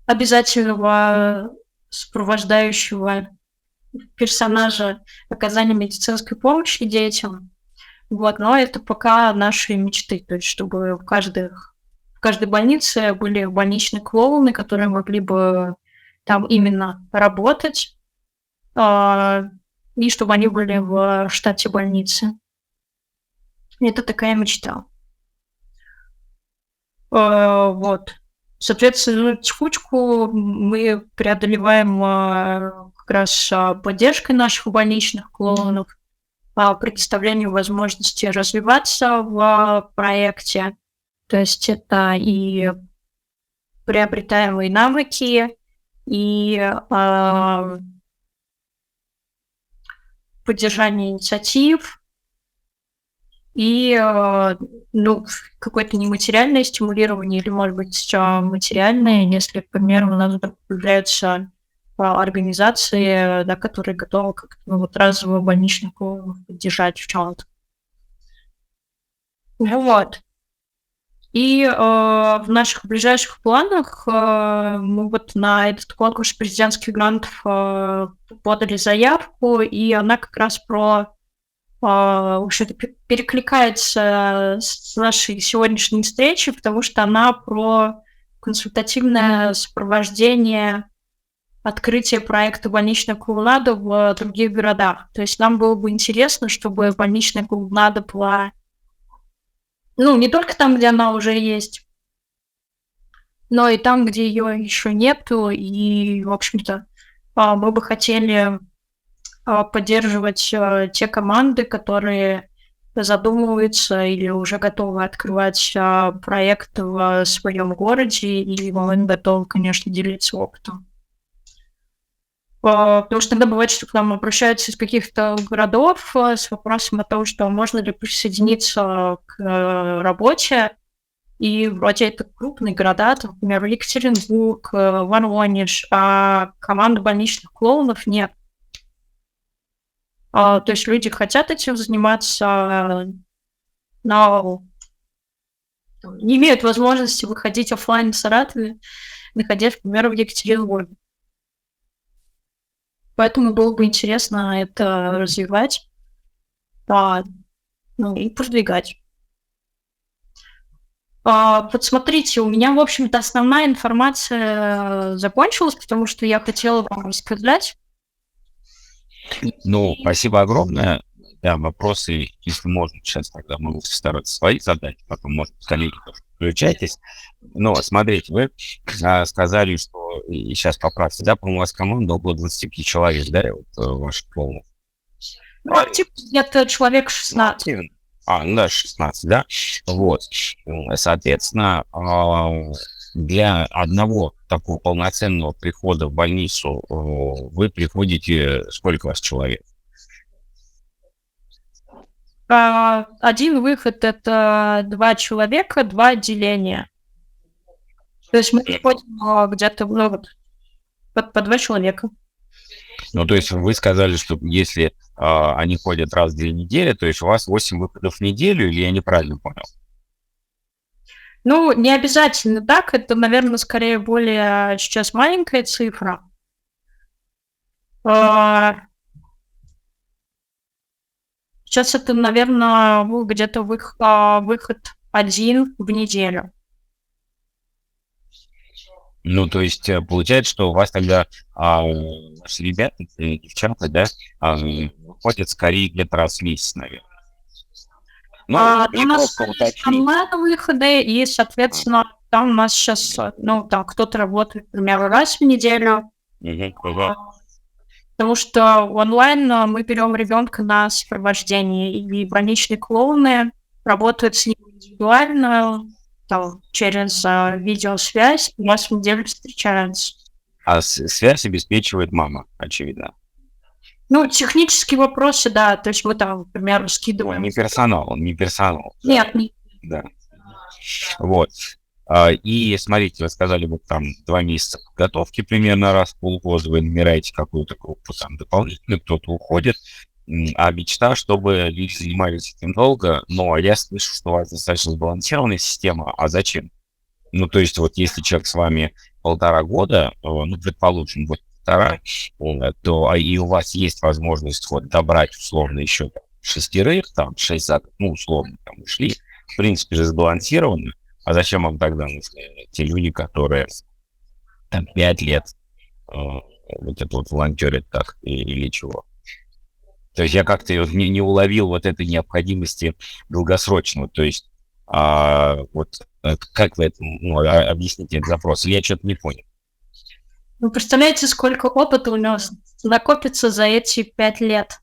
обязательного сопровождающего персонажа оказания медицинской помощи детям. Вот, но это пока наши мечты, то есть чтобы в каждой больнице были больничные клоуны, которые могли бы там именно работать, и чтобы они были в штате больницы. Это такая мечта. Вот. Соответственно, текучку мы преодолеваем как раз поддержкой наших больничных клоунов, предоставлением возможности развиваться в проекте. То есть это и приобретаемые навыки, и поддержание инициатив, и какое-то нематериальное стимулирование, или, может быть, материальное, если, к примеру, у нас появляются организации, да, которые готовы как-то разово больничных клоунов поддержать в чем-то. Вот. И в наших ближайших планах мы вот на этот конкурс президентских грантов подали заявку, и она как раз перекликается с нашей сегодняшней встречей, потому что она про консультативное сопровождение открытия проекта больничной клоунады в других городах. То есть нам было бы интересно, чтобы больничная клоунада была не только там, где она уже есть, но и там, где ее еще нету. И, в общем-то, мы бы хотели поддерживать те команды, которые задумываются или уже готовы открывать проект в своем городе, и мы готовы, конечно, делиться опытом. Потому что иногда бывает, что к нам обращаются из каких-то городов с вопросом о том, что можно ли присоединиться к работе. И вроде это крупные города, там, например, Екатеринбург, Воронеж, а команды больничных клоунов нет. То есть люди хотят этим заниматься, но не имеют возможности выходить офлайн в Саратове, находясь, к примеру, в Екатеринбурге. Поэтому было бы интересно это развивать, и продвигать. Подсмотрите, у меня, в общем-то, основная информация закончилась, потому что я хотела вам рассказать. Спасибо огромное. Да, вопросы, если можно, сейчас тогда могу стараться свои задать, потом, может, коллеги тоже включайтесь. Но смотрите, вы сказали, что, и сейчас поправьте, да, по-моему, у вас команда около 25 человек, да, ваших клоунов? Где-то человек 16. Да, 16, да? Вот. Соответственно, для одного такого полноценного прихода в больницу вы приходите, сколько у вас человек? Один выход – это 2 человека, 2 отделения. То есть мы приходим где-то по 2 человека. То есть вы сказали, что если они ходят раз в 2 недели, то есть у вас 8 выходов в неделю, или я неправильно понял? Не обязательно так. Это, наверное, скорее более сейчас маленькая цифра. Сейчас это, наверное, где-то выход 1 в неделю. То есть получается, что у вас тогда ваши ребята, девчата, да, ходят скорее где-то раз в месяц, наверное. У нас выходы, и, соответственно, там у нас сейчас, там кто-то работает, к примеру, раз в неделю, потому что онлайн мы берем ребенка на сопровождение, и больничные клоуны работают с ним индивидуально, там, через видеосвязь, раз в неделю встречаются. А связь обеспечивает мама, очевидно. Технические вопросы, да, то есть мы там, к примеру, скидываем. Не персонал. Нет, Да. Вот. И смотрите, вы сказали, вот там 2 месяца подготовки примерно раз в полгода, вы набираете какую-то группу там дополнительную, кто-то уходит, а мечта, чтобы люди занимались этим долго, но я слышу, что у вас достаточно сбалансированная система, а зачем? То есть вот если человек с вами 1,5 года, предположим, вот 1,5, то и у вас есть возможность вот добрать условно еще 6, там 6 условно там ушли, в принципе же сбалансированы. А зачем вам тогда нужны те люди, которые там 5 лет вот это вот волонтерят так или чего? То есть я как-то не уловил вот этой необходимости долгосрочного. То есть как вы это объясните этот запрос? Или я что-то не понял? Вы представляете, сколько опыта у нас накопится за эти 5 лет?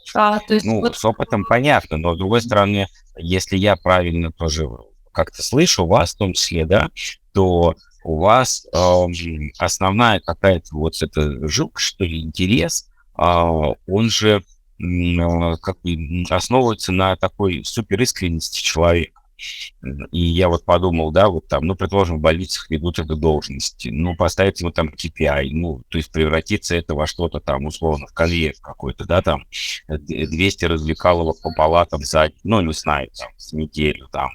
С опытом понятно, но с другой стороны, если я правильно тоже как-то слышу вас, в том числе, да, то у вас основная какая-то вот эта жилка, что ли, интерес, он же как бы основывается на такой суперискренности человека. И я вот подумал, да, вот там, предположим, в больницах ведут эту должность, поставить ему там KPI, то есть превратиться это во что-то там, условно, в конвейер какой-то, да, там, 200 развлекаловок по палатам за, не знаю, там, с неделю, там,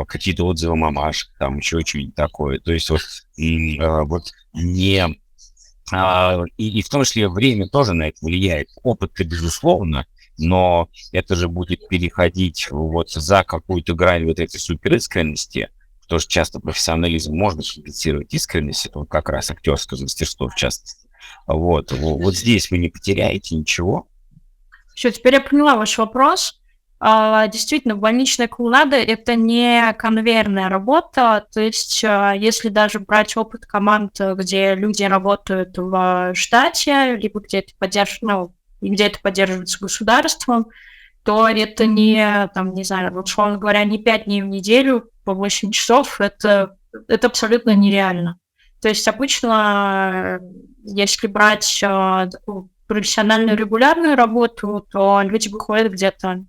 какие-то отзывы мамашек, там, еще что-нибудь такое, то есть вот не... И в том числе время тоже на это влияет. Опыт-то безусловно, но это же будет переходить вот за какую-то грань вот этой суперискренности, потому что часто профессионализм можно компенсировать искренность, это вот как раз актерское мастерство в частности. Вот здесь вы не потеряете ничего. Все, теперь я поняла ваш вопрос. Действительно, больничная клоунада — это не конвейерная работа, то есть если даже брать опыт команд, где люди работают в штате, либо где это поддерживается государством, то это не, там, не знаю, условно говоря, не 5 дней в неделю по 8 часов, это абсолютно нереально. То есть обычно, если брать такую профессиональную регулярную работу, то люди выходят где-то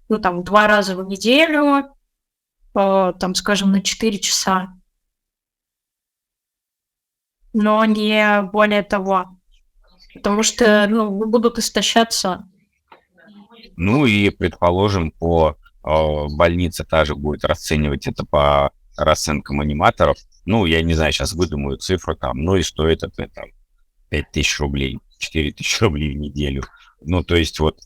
2 раза в неделю, там, скажем, на 4 часа. Но не более того. Потому что, будут истощаться. И, предположим, по больнице также будет расценивать это по расценкам аниматоров. Я не знаю, сейчас выдумаю цифру там, и стоит это там 5000 рублей, 4000 рублей в неделю. То есть вот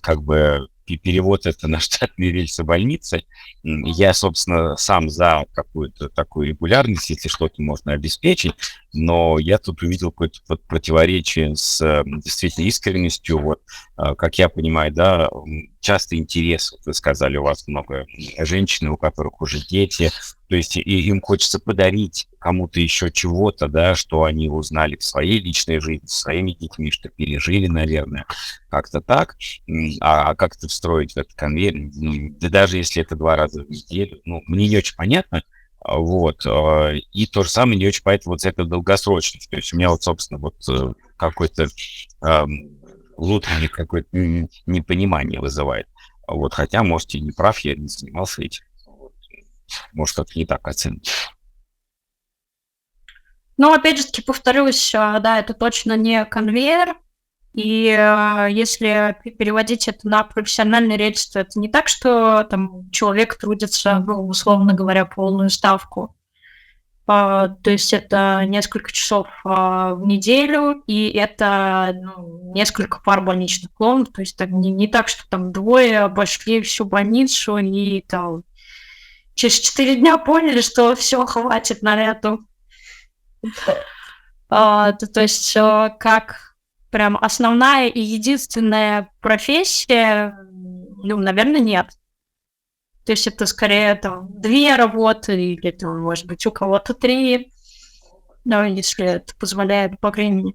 как бы перевод это на штатные рельсы больницы. Я, собственно, сам за какую-то такую регулярность, если что-то можно обеспечить, но я тут увидел какое-то противоречие с действительно искренностью. Вот, как я понимаю, да, часто интерес, вот вы сказали, у вас много женщин, у которых уже дети, то есть им хочется подарить кому-то еще чего-то, да, что они узнали в своей личной жизни, с своими детьми, что пережили, наверное, как-то так, а как это встроить в этот конвейер, да даже если это 2 раза в неделю, мне не очень понятно, и то же самое не очень понятно вот это долгосрочность, то есть у меня вот, собственно, вот какой-то внутреннее какое-то непонимание вызывает, хотя, может, и не прав, я не занимался этим, может, как-то не так оценить. Опять же таки, повторюсь, да, это точно не конвейер, и если переводить это на профессиональный рельс, то это не так, что там человек трудится, условно говоря, полную ставку. То есть это несколько часов в неделю, и это несколько пар больничных клоунов, то есть не так, что там 2 обошли всю больницу и там через 4 дня поняли, что все, хватит на эту. То есть как прям основная и единственная профессия, наверное, нет. То есть это скорее там 2 работы или, там, может быть, у кого-то 3, но если это позволяет по времени.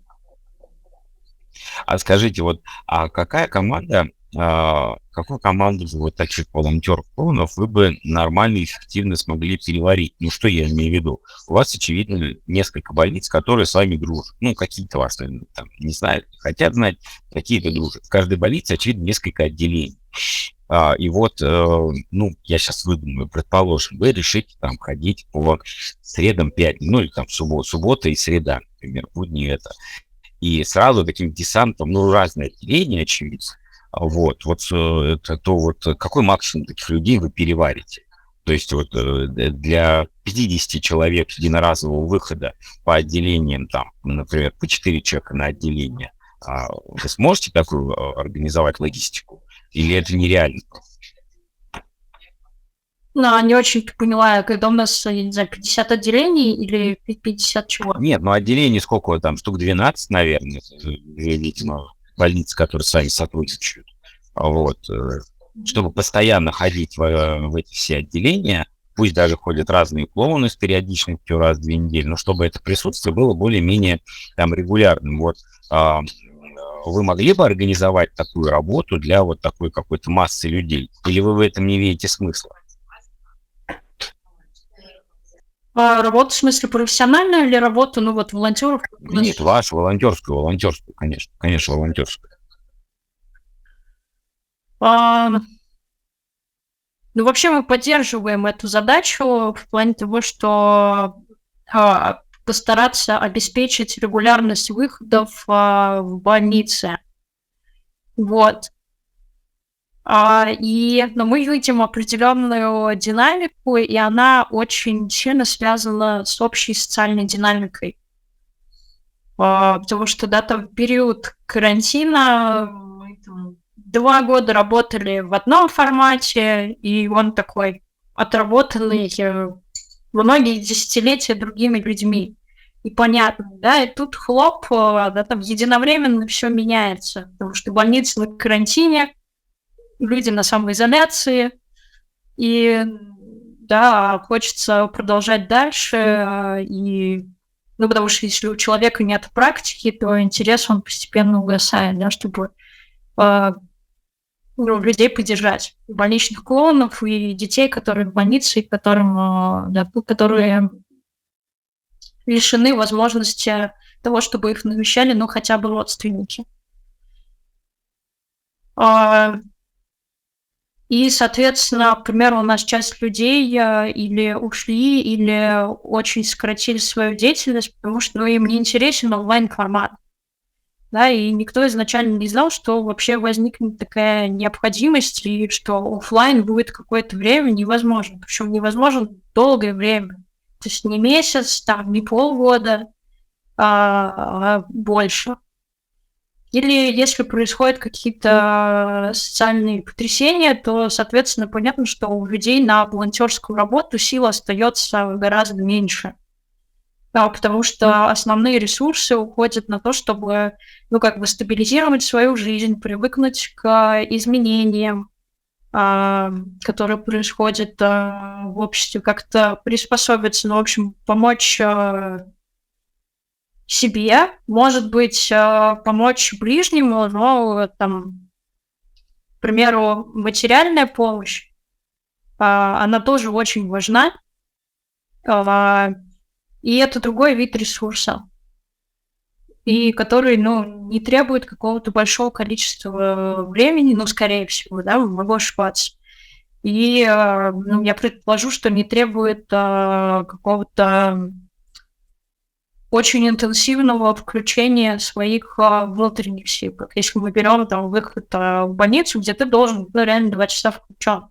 А скажите, вот, а какая команда, какую команду вот таких волонтеров-клоунов вы бы нормально и эффективно смогли переварить? Ну, что я имею в виду? У вас, очевидно, несколько больниц, которые с вами дружат. Ну, какие-то вас, наверное, там, не знают, хотят знать, какие-то дружат. В каждой больнице, очевидно, несколько отделений. И вот, ну, я сейчас выдумаю, предположим, вы решите там ходить по средам, пятницам, ну, или там суббота и среда, например, будни это. И сразу таким десантом, ну, разные отделения, очевидно. Вот, то вот какой максимум таких людей вы переварите? То есть вот для 50 человек единоразового выхода по отделениям, там, например, по 4 человека на отделение, вы сможете такую организовать логистику? Или это нереально? Но не очень поняла, когда у нас, я не знаю, 50 отделений или 50 чего? Нет, ну отделений сколько там? Штук 12, наверное, видимо, больницы, которые с вами сотрудничают. Вот. Чтобы постоянно ходить в эти все отделения, пусть даже ходят разные клоуны с периодичностью раз в 2 недели, но чтобы это присутствие было более-менее там регулярным. Вот вы могли бы организовать такую работу для вот такой какой-то массы людей? Или вы в этом не видите смысла? Работа, в смысле, профессиональная или работа, ну, вот, волонтеров? Нет, вашу волонтерскую, конечно, волонтерскую. Ну, вообще мы поддерживаем эту задачу в плане того, что постараться обеспечить регулярность выходов в больнице. Вот. Но мы видим определенную динамику, и она очень сильно связана с общей социальной динамикой. Потому что, да, там в период карантина мы 2 года работали в одном формате, и он такой отработанный многие десятилетия другими людьми. И понятно, да, и тут хлоп, да, там единовременно все меняется, потому что больница на карантине, люди на самоизоляции, и, да, хочется продолжать дальше, и, ну, потому что если у человека нет практики, то интерес, он постепенно угасает, да, чтобы людей поддержать, больничных клоунов и детей, которые в больнице, и которые лишены возможности того, чтобы их навещали, ну, хотя бы родственники. И, соответственно, к примеру, у нас часть людей или ушли, или очень сократили свою деятельность, потому что им не интересен онлайн-формат. Да, и никто изначально не знал, что вообще возникнет такая необходимость, и что офлайн будет какое-то время невозможно. Причем невозможно долгое время. То есть не месяц, там, не полгода, а больше. Или если происходят какие-то социальные потрясения, то, соответственно, понятно, что у людей на волонтерскую работу сил остается гораздо меньше. Да, потому что основные ресурсы уходят на то, чтобы, ну, как бы стабилизировать свою жизнь, привыкнуть к изменениям, которые происходят в обществе, как-то приспособиться, ну, в общем, помочь себе, может быть, помочь ближнему, но, там, к примеру, материальная помощь, она тоже очень важна, и это другой вид ресурса, и который, ну, не требует какого-то большого количества времени, ну, скорее всего, да, могу ошибаться. И ну, я предположу, что не требует какого-то очень интенсивного включения своих внутренних сил. Как если мы берем там выход в больницу, где ты должен, ну, реально 2 часа включен,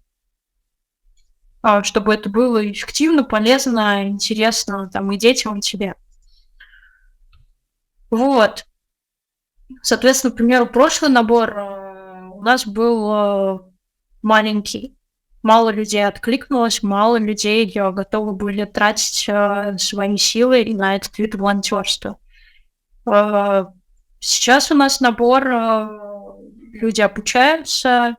чтобы это было эффективно, полезно, интересно там и детям, и тебе. Вот. Соответственно, к примеру, прошлый набор у нас был маленький. Мало людей откликнулось, мало людей готовы были тратить свои силы на этот вид волонтерства. Сейчас у нас набор, люди обучаются,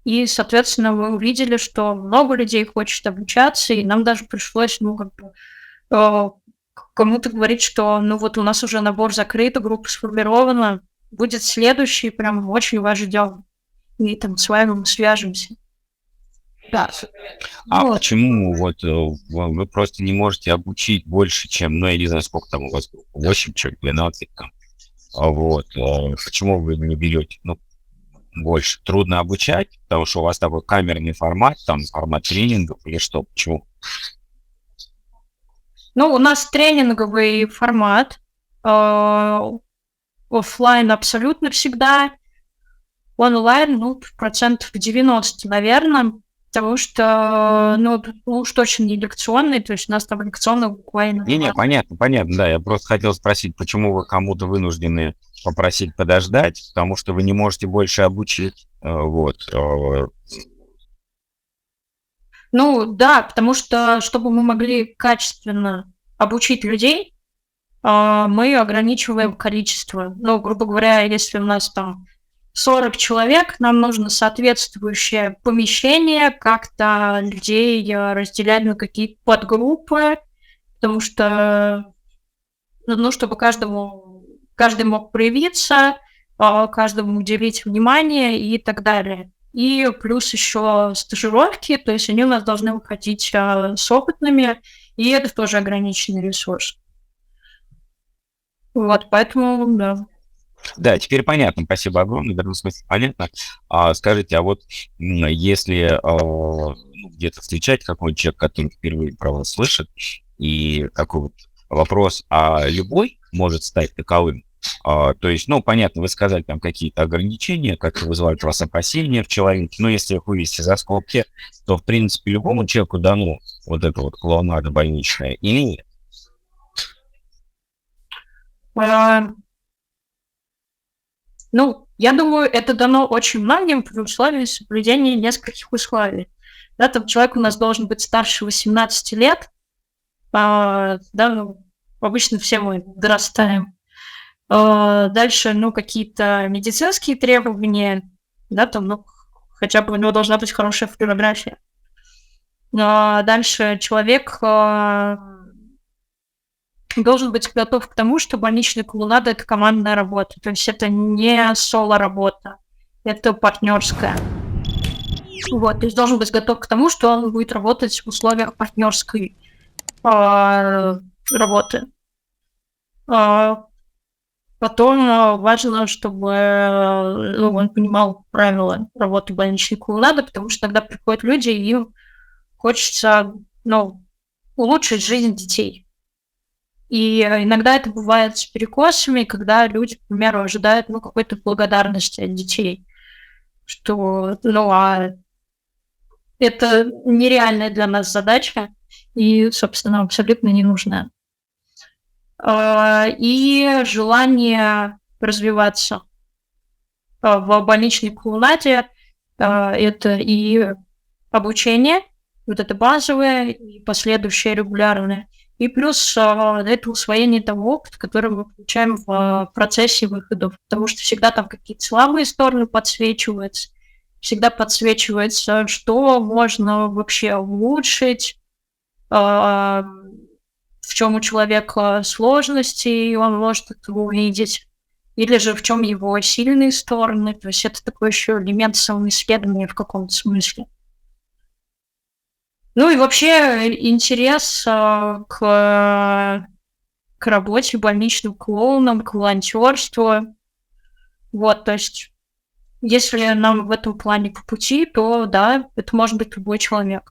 И, соответственно, мы увидели, что много людей хочет обучаться, и нам даже пришлось, кому-то говорить, что, вот у нас уже набор закрыт, группа сформирована, будет следующий, прям очень вас ждем. И там с вами мы свяжемся. Да. А Вот. почему вы просто не можете обучить больше, чем, я не знаю, сколько там у вас групп, 8 человек, 12 там. Почему вы не берете, больше? Трудно обучать, потому что у вас такой камерный формат, там формат тренингов или что? Почему? У нас тренинговый формат, оффлайн абсолютно всегда, онлайн, 90%, наверное, потому что, уж точно не лекционный, то есть у нас там лекционный буквально. Не, понятно, да, я просто хотел спросить, почему вы кому-то вынуждены попросить подождать, потому что вы не можете больше обучить, Да, потому что, чтобы мы могли качественно обучить людей, мы ограничиваем количество. Грубо говоря, если у нас там 40 человек, нам нужно соответствующее помещение, как-то людей разделять на какие-то подгруппы, потому что, чтобы каждый мог проявиться, каждому уделить внимание и так далее. И плюс еще стажировки, то есть они у нас должны выходить с опытными, и это тоже ограниченный ресурс. Поэтому, да. Да, теперь понятно, спасибо огромное, в этом смысле понятно. Скажите, если где-то встречать какой-нибудь человек, который впервые про вас слышит, и такой вопрос, любой может стать таковым? То есть, понятно, вы сказали там какие-то ограничения, которые вызывают у вас опасения в человеке, но если их вывести за скобки, то, в принципе, любому человеку дано это клоунада больничная или нет? Я думаю, это дано очень многим при условии соблюдения нескольких условий. Да, там человек у нас должен быть старше 18 лет, обычно все мы дорастаем. Дальше, какие-то медицинские требования, да, там, хотя бы у него должна быть хорошая флюорография. Дальше человек должен быть готов к тому, что больничная клоунада – это командная работа, то есть это не соло-работа, это партнерская. То есть должен быть готов к тому, что он будет работать в условиях партнерской работы. Потом важно, чтобы он понимал правила работы больничной клоунады, потому что тогда приходят люди, и им хочется улучшить жизнь детей. И иногда это бывает с перекосами, когда люди, к примеру, ожидают какой-то благодарности от детей, что это нереальная для нас задача и, собственно, абсолютно ненужная. И желание развиваться в больничной клоунаде это и обучение, это базовое, и последующее регулярное, и плюс это усвоение того опыта, который мы получаем в процессе выходов, потому что всегда там какие-то слабые стороны подсвечиваются, всегда подсвечивается, что можно вообще улучшить, в чем у человека сложности, и он может это увидеть, или же в чем его сильные стороны. То есть это такой еще элемент самоисследования в каком-то смысле. И вообще интерес к работе больничным клоуном, к волонтерству. То есть если нам в этом плане по пути, то да, это может быть любой человек.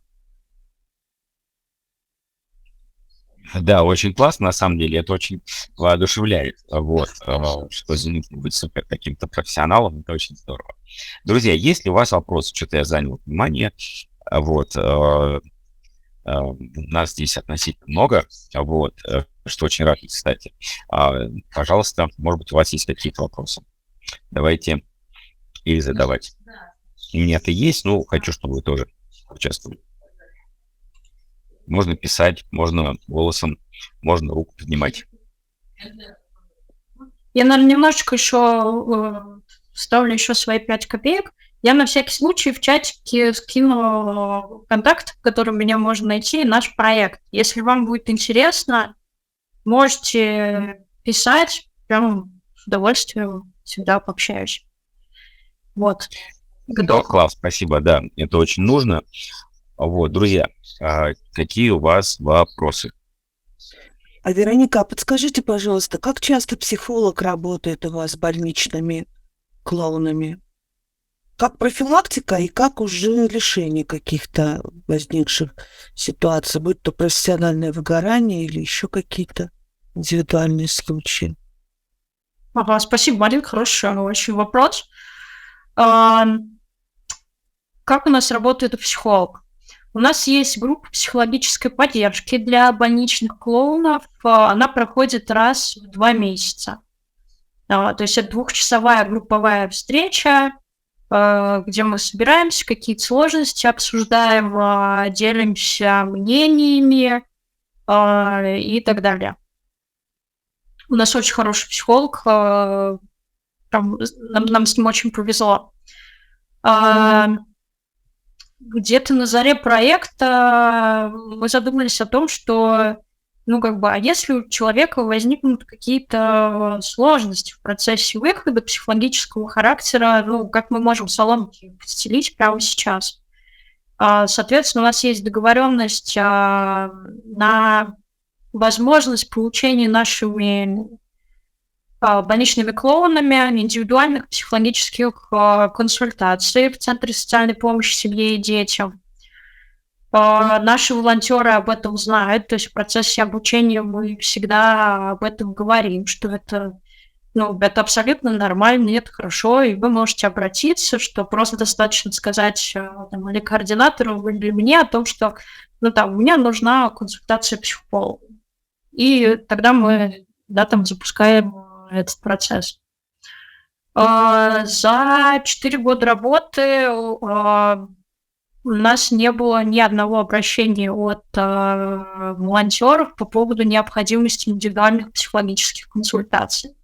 Да, очень классно, на самом деле, это очень воодушевляет, что извините, быть супер каким-то профессионалом, это очень здорово. Друзья, есть ли у вас вопросы? Что-то я занял внимание, нас здесь относительно много, что очень рад, кстати. Пожалуйста, может быть, у вас есть какие-то вопросы? Давайте их задавать. У меня-то есть, но хочу, чтобы вы тоже участвовали. Можно писать, можно голосом, можно руку поднимать. Я, наверное, немножечко еще вставлю еще свои 5 копеек. Я на всякий случай в чатике скину контакт, в котором меня можно найти, и наш проект. Если вам будет интересно, можете писать, прям с удовольствием всегда пообщаюсь. Вот. Да, класс, спасибо, да, это очень нужно. Вот, друзья, какие у вас вопросы? А, Вероника, а подскажите, пожалуйста, как часто психолог работает у вас с больничными клоунами? Как профилактика и как уже решение каких-то возникших ситуаций, будь то профессиональное выгорание или еще какие-то индивидуальные случаи? Ага, спасибо, Марин, хороший очень вопрос. Как у нас работает психолог? У нас есть группа психологической поддержки для больничных клоунов. Она проходит раз в 2 месяца. То есть это 2-часовая групповая встреча, где мы собираемся, какие-то сложности обсуждаем, делимся мнениями и так далее. У нас очень хороший психолог, нам с ним очень повезло. Где-то на заре проекта мы задумались о том, что, а если у человека возникнут какие-то сложности в процессе выхода психологического характера, как мы можем соломки подстелить прямо сейчас? Соответственно, у нас есть договоренность на возможность получения нашими больничными клоунами индивидуальных психологических консультаций в Центре социальной помощи семье и детям. Наши волонтеры об этом знают, то есть в процессе обучения мы всегда об этом говорим, что это абсолютно нормально, это хорошо, и вы можете обратиться, что просто достаточно сказать или координатору, или мне о том, что мне нужна консультация психолога. И тогда мы запускаем этот процесс. За 4 года работы у нас не было ни одного обращения от волонтеров по поводу необходимости индивидуальных психологических консультаций.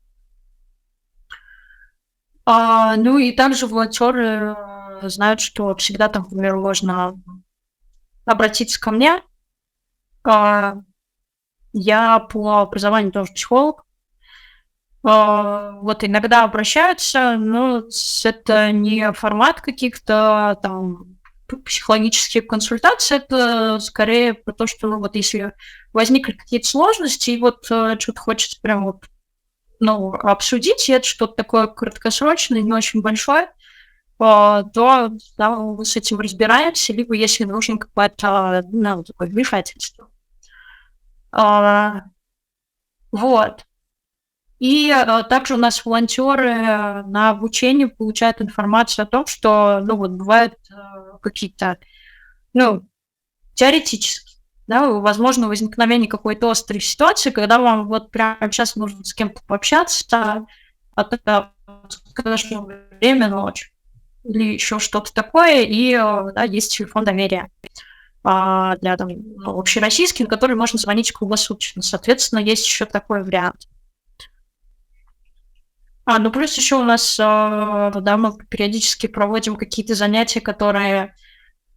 И также волонтеры знают, что всегда например, можно обратиться ко мне. Я по образованию тоже психолог. Иногда обращаются, но это не формат каких-то психологических консультаций, это скорее про то, что если возникли какие-то сложности, и что-то хочется прям обсудить, и это что-то такое краткосрочное, не очень большое, то мы с этим разбираемся, либо если нужно какое-то такое вмешательство. И также у нас волонтеры на обучении получают информацию о том, что бывают какие-то теоретически, возможно, возникновение какой-то острой ситуации, когда вам прямо сейчас нужно с кем-то пообщаться, скажем, время ночь или еще что-то такое, и есть телефон доверия для общероссийских, на который можно звонить круглосуточно. Соответственно, есть еще такой вариант. Плюс еще у нас, мы периодически проводим какие-то занятия, которые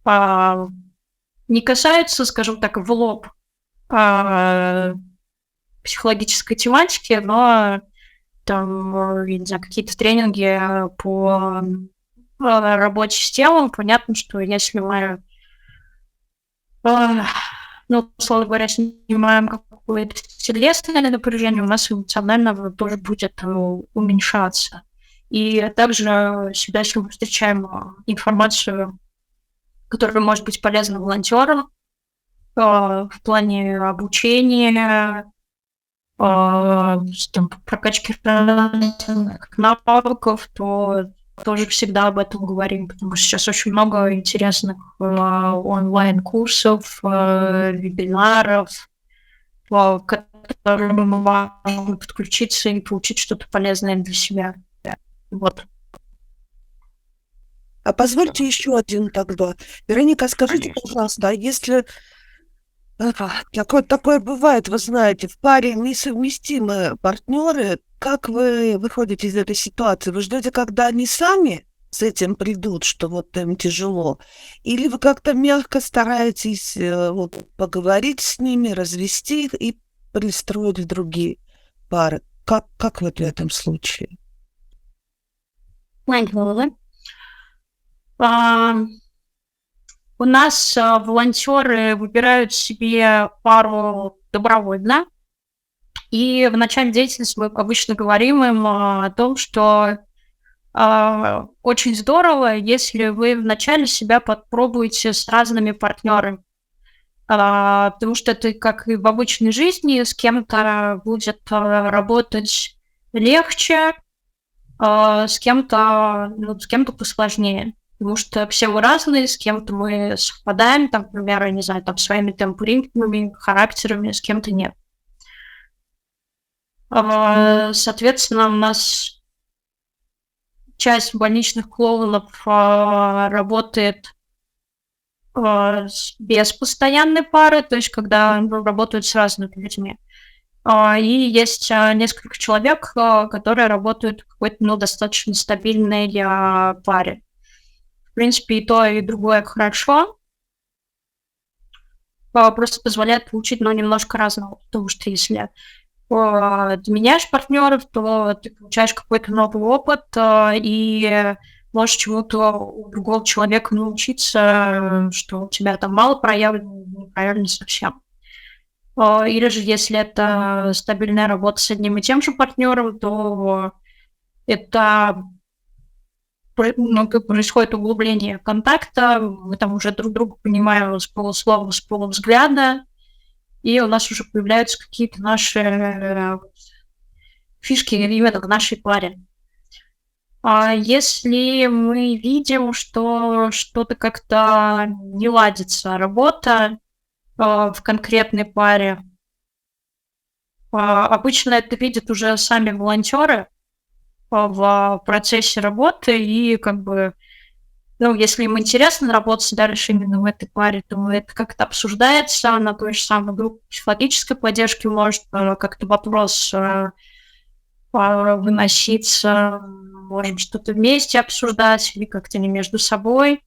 не касаются, скажем так, в лоб психологической тематики, но какие-то тренинги по работе с телом. Понятно, что если мы, условно говоря, снимаем какое-то телесное напряжение, у нас эмоционально тоже будет уменьшаться. И также всегда, если мы встречаем информацию, которая может быть полезна волонтерам в плане обучения, прокачки навыков, то тоже всегда об этом говорим, потому что сейчас очень много интересных онлайн-курсов, вебинаров, к которым мы можем подключиться и получить что-то полезное для себя. А позвольте еще один тогда. Вероника, скажите, пожалуйста, а если такое бывает, вы знаете, в паре несовместимые партнеры, как вы выходите из этой ситуации? Вы ждете, когда они сами с этим придут, что вот им тяжело? Или вы как-то мягко стараетесь вот, поговорить с ними, развести их и пристроить в другие пары? Как вот в этом случае? А, У нас волонтеры выбирают себе пару добровольно, и в начале деятельности мы обычно говорим им о том, что очень здорово, если вы вначале себя попробуете с разными партнерами, потому что это как и в обычной жизни, с кем-то будет работать легче, с кем-то посложнее. Потому что все мы разные, с кем-то мы совпадаем, там, например, я не знаю, там, своими темпераментами, характерами, с кем-то нет. Соответственно, у нас часть больничных клоунов работает без постоянной пары, то есть когда работают с разными людьми. И есть несколько человек, которые работают в какой-то достаточно стабильной паре. В принципе, и то, и другое хорошо. Просто позволяет получить, немножко разного. Потому что если ты меняешь партнеров, то ты получаешь какой-то новый опыт и можешь чему-то у другого человека научиться, что у тебя там мало проявлено, не проявлено совсем. Или же, если это стабильная работа с одним и тем же партнером, то это происходит углубление контакта, мы там уже друг друга понимаем с полуслова, с полувзгляда, и у нас уже появляются какие-то наши фишки именно в нашей паре. Если мы видим, что что-то как-то не ладится, работа в конкретной паре, обычно это видят уже сами волонтеры в процессе работы, и если им интересно работать дальше именно в этой паре, то это как-то обсуждается на той же самой группе психологической поддержки, может как-то вопрос выноситься, можем что-то вместе обсуждать или как-то не между собой.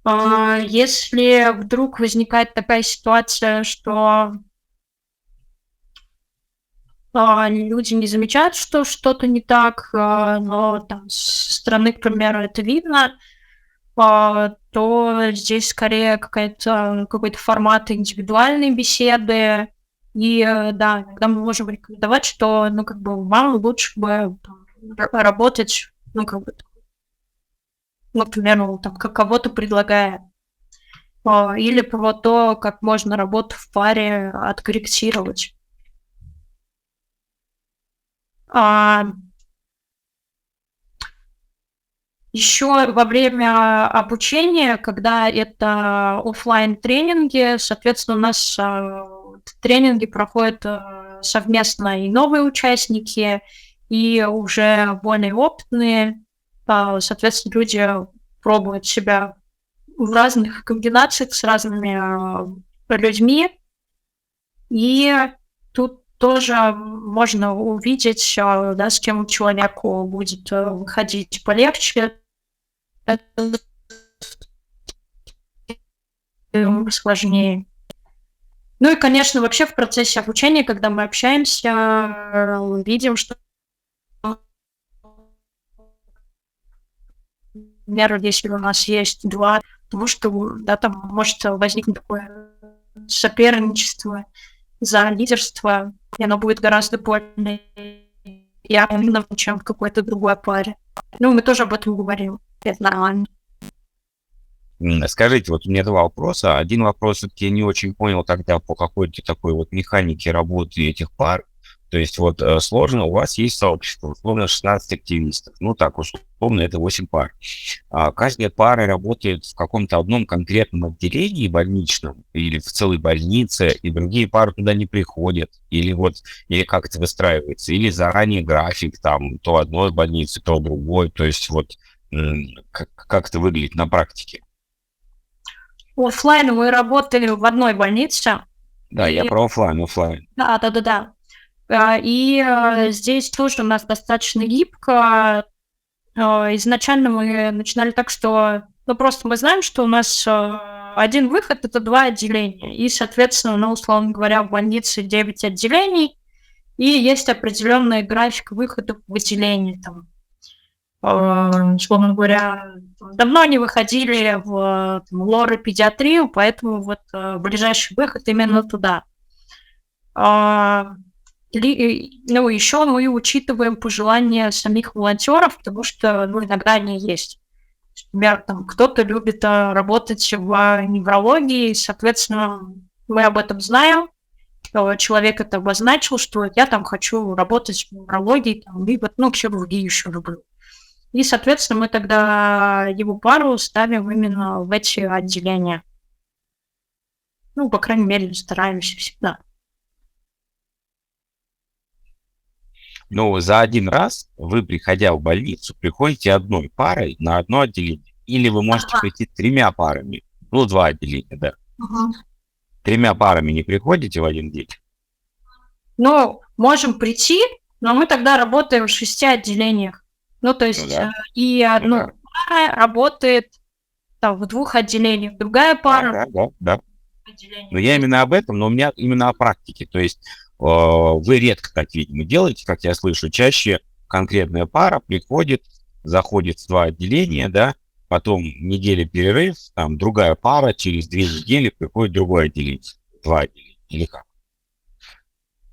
Если вдруг возникает такая ситуация, что люди не замечают, что что-то не так, но там со стороны, к примеру, это видно, то здесь скорее какой-то формат индивидуальной беседы. И да, иногда мы можем рекомендовать, что вам лучше бы работать, например, как кого-то предлагая. Или про то, как можно работу в паре откорректировать. Еще во время обучения, когда это офлайн тренинги, соответственно, у нас тренинги проходят совместно и новые участники, и уже более опытные. Соответственно, люди пробуют себя в разных комбинациях с разными людьми. И тут тоже можно увидеть, с кем человеку будет выходить полегче, сложнее. И, конечно, вообще в процессе обучения, когда мы общаемся, видим, что, например, если у нас есть два, потому что там может возникнуть такое соперничество за лидерство, и оно будет гораздо более явным, чем в какой-то другой паре. Мы тоже об этом говорим. Это нормально. Скажите, вот у меня два вопроса. Один вопрос все-таки я не очень понял тогда по какой-то такой механике работы этих пар. То есть сложно, у вас есть сообщество, условно 16 активистов. Условно это 8 пар. Каждая пара работает в каком-то одном конкретном отделении больничном или в целой больнице, и другие пары туда не приходят. Или как это выстраивается. Или заранее график, то одной больницы, то другой. То есть как это выглядит на практике? Оффлайн мы работали в одной больнице. Да, я про оффлайн. Да. И здесь тоже у нас достаточно гибко. Изначально мы начинали так, что, ну, просто мы знаем, что у нас один выход — это 2 отделения. И, соответственно, ну, условно говоря, в больнице 9 отделений, и есть определенный график выхода в отделение. Там, условно говоря, давно не выходили в лоропедиатрию, поэтому вот ближайший выход именно туда. Ну, еще мы учитываем пожелания самих волонтеров, потому что, ну, иногда они есть. Например, там кто-то любит работать в неврологии, соответственно, мы об этом знаем. Человек это обозначил, что я там хочу работать в неврологии, там, либо, ну, хирургию еще люблю. И, соответственно, мы тогда его пару ставим именно в эти отделения. Ну, по крайней мере, стараемся всегда. Но за один раз вы, приходя в больницу, приходите одной парой на одно отделение. Или вы можете прийти 3 парами. Ну, 2 отделения, да. 3 парами не приходите в один день? Ну, можем прийти, но мы тогда работаем в 6 отделениях. Ну, то есть, да. и одна пара работает там в 2 отделениях, другая пара... Да. Но я именно об этом, но у меня именно о практике. То есть вы редко так, видимо, делаете, как я слышу. Чаще конкретная пара приходит, заходит в 2 отделения, да, потом неделя перерыв, там другая пара, через 2 недели приходит другое отделение, 2 отделения, или как?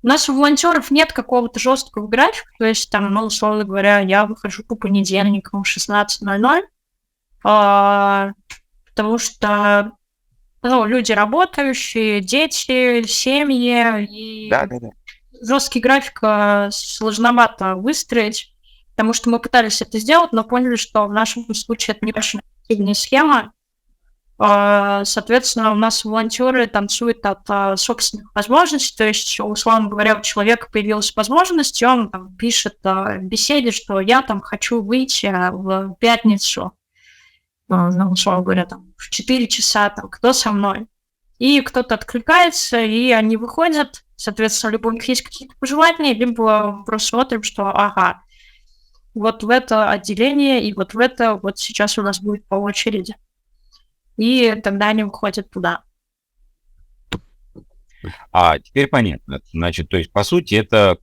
У нас у волонтеров нет какого-то жесткого графика, то есть там, ну, условно говоря, я выхожу по понедельникам в 16:00, потому что, ну, люди работающие, дети, семьи, и Да. жесткий график сложновато выстроить, потому что мы пытались это сделать, но поняли, что в нашем случае это не очень эффективная схема. Соответственно, у нас волонтеры танцуют от собственных возможностей, то есть, условно говоря, у человека появилась возможность, и он там пишет в беседе, что я там хочу выйти в пятницу, ну, условно говоря, там, в 4 часа, там, кто со мной. И кто-то откликается, и они выходят, соответственно, либо у них есть какие-то пожелания, либо просто смотрим, что, ага, вот в это отделение и вот в это вот сейчас у нас будет по очереди. И тогда они выходят туда. Теперь понятно. Значит, то есть, по сути, это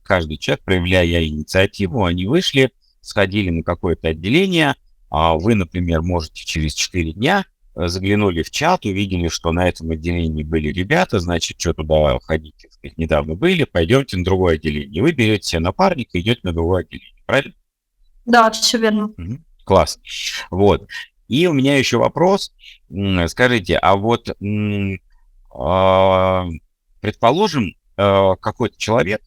каждый человек, проявляя инициативу, они вышли, сходили на какое-то отделение, вы, например, можете через 4 дня заглянули в чат, увидели, что на этом отделении были ребята, значит, что туда ходите, недавно были, пойдемте на другое отделение. Вы берете себе напарника и идете на другое отделение, правильно? Да, все верно. Класс. Вот. И у меня еще вопрос. Скажите, а вот предположим, какой-то человек,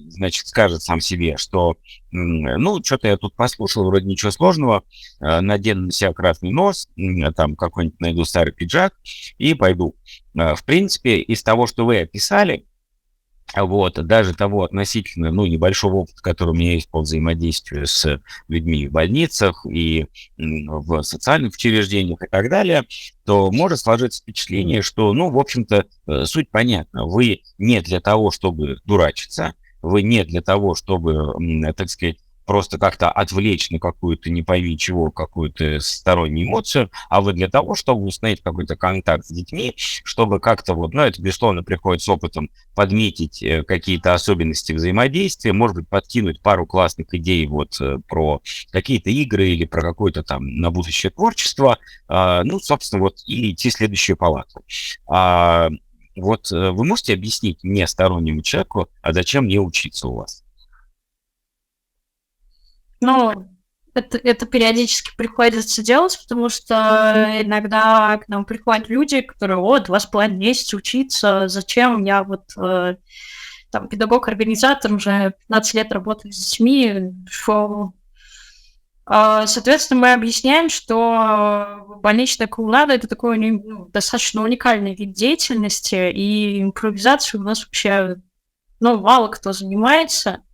значит, скажет сам себе, что, ну, что-то я тут послушал, вроде ничего сложного, надену на себя красный нос, там какой-нибудь найду старый пиджак и пойду. В принципе, из того, что вы описали, вот, даже того относительно, ну, небольшого опыта, который у меня есть по взаимодействию с людьми в больницах и в социальных учреждениях и так далее, то может сложиться впечатление, что, ну, в общем-то, суть понятна. Вы не для того, чтобы дурачиться, вы не для того, чтобы, так сказать, просто как-то отвлечь на какую-то, не пойми чего, какую-то стороннюю эмоцию, а вы для того, чтобы установить какой-то контакт с детьми, чтобы как-то вот, ну, это, безусловно, приходит с опытом, подметить какие-то особенности взаимодействия, может быть, подкинуть пару классных идей вот про какие-то игры или про какое-то там на будущее творчество, ну, собственно, вот и идти в следующую палату. Вот вы можете объяснить мне, стороннему человеку, а зачем мне учиться у вас? Ну, это периодически приходится делать, потому что иногда к нам приходят люди, которые, 2,5 месяца учиться, зачем я вот там педагог-организатор, уже 15 лет работаю с детьми, соответственно, мы объясняем, что больничная клоунада — это такой достаточно уникальный вид деятельности, и импровизацией у нас вообще, ну, мало кто занимается.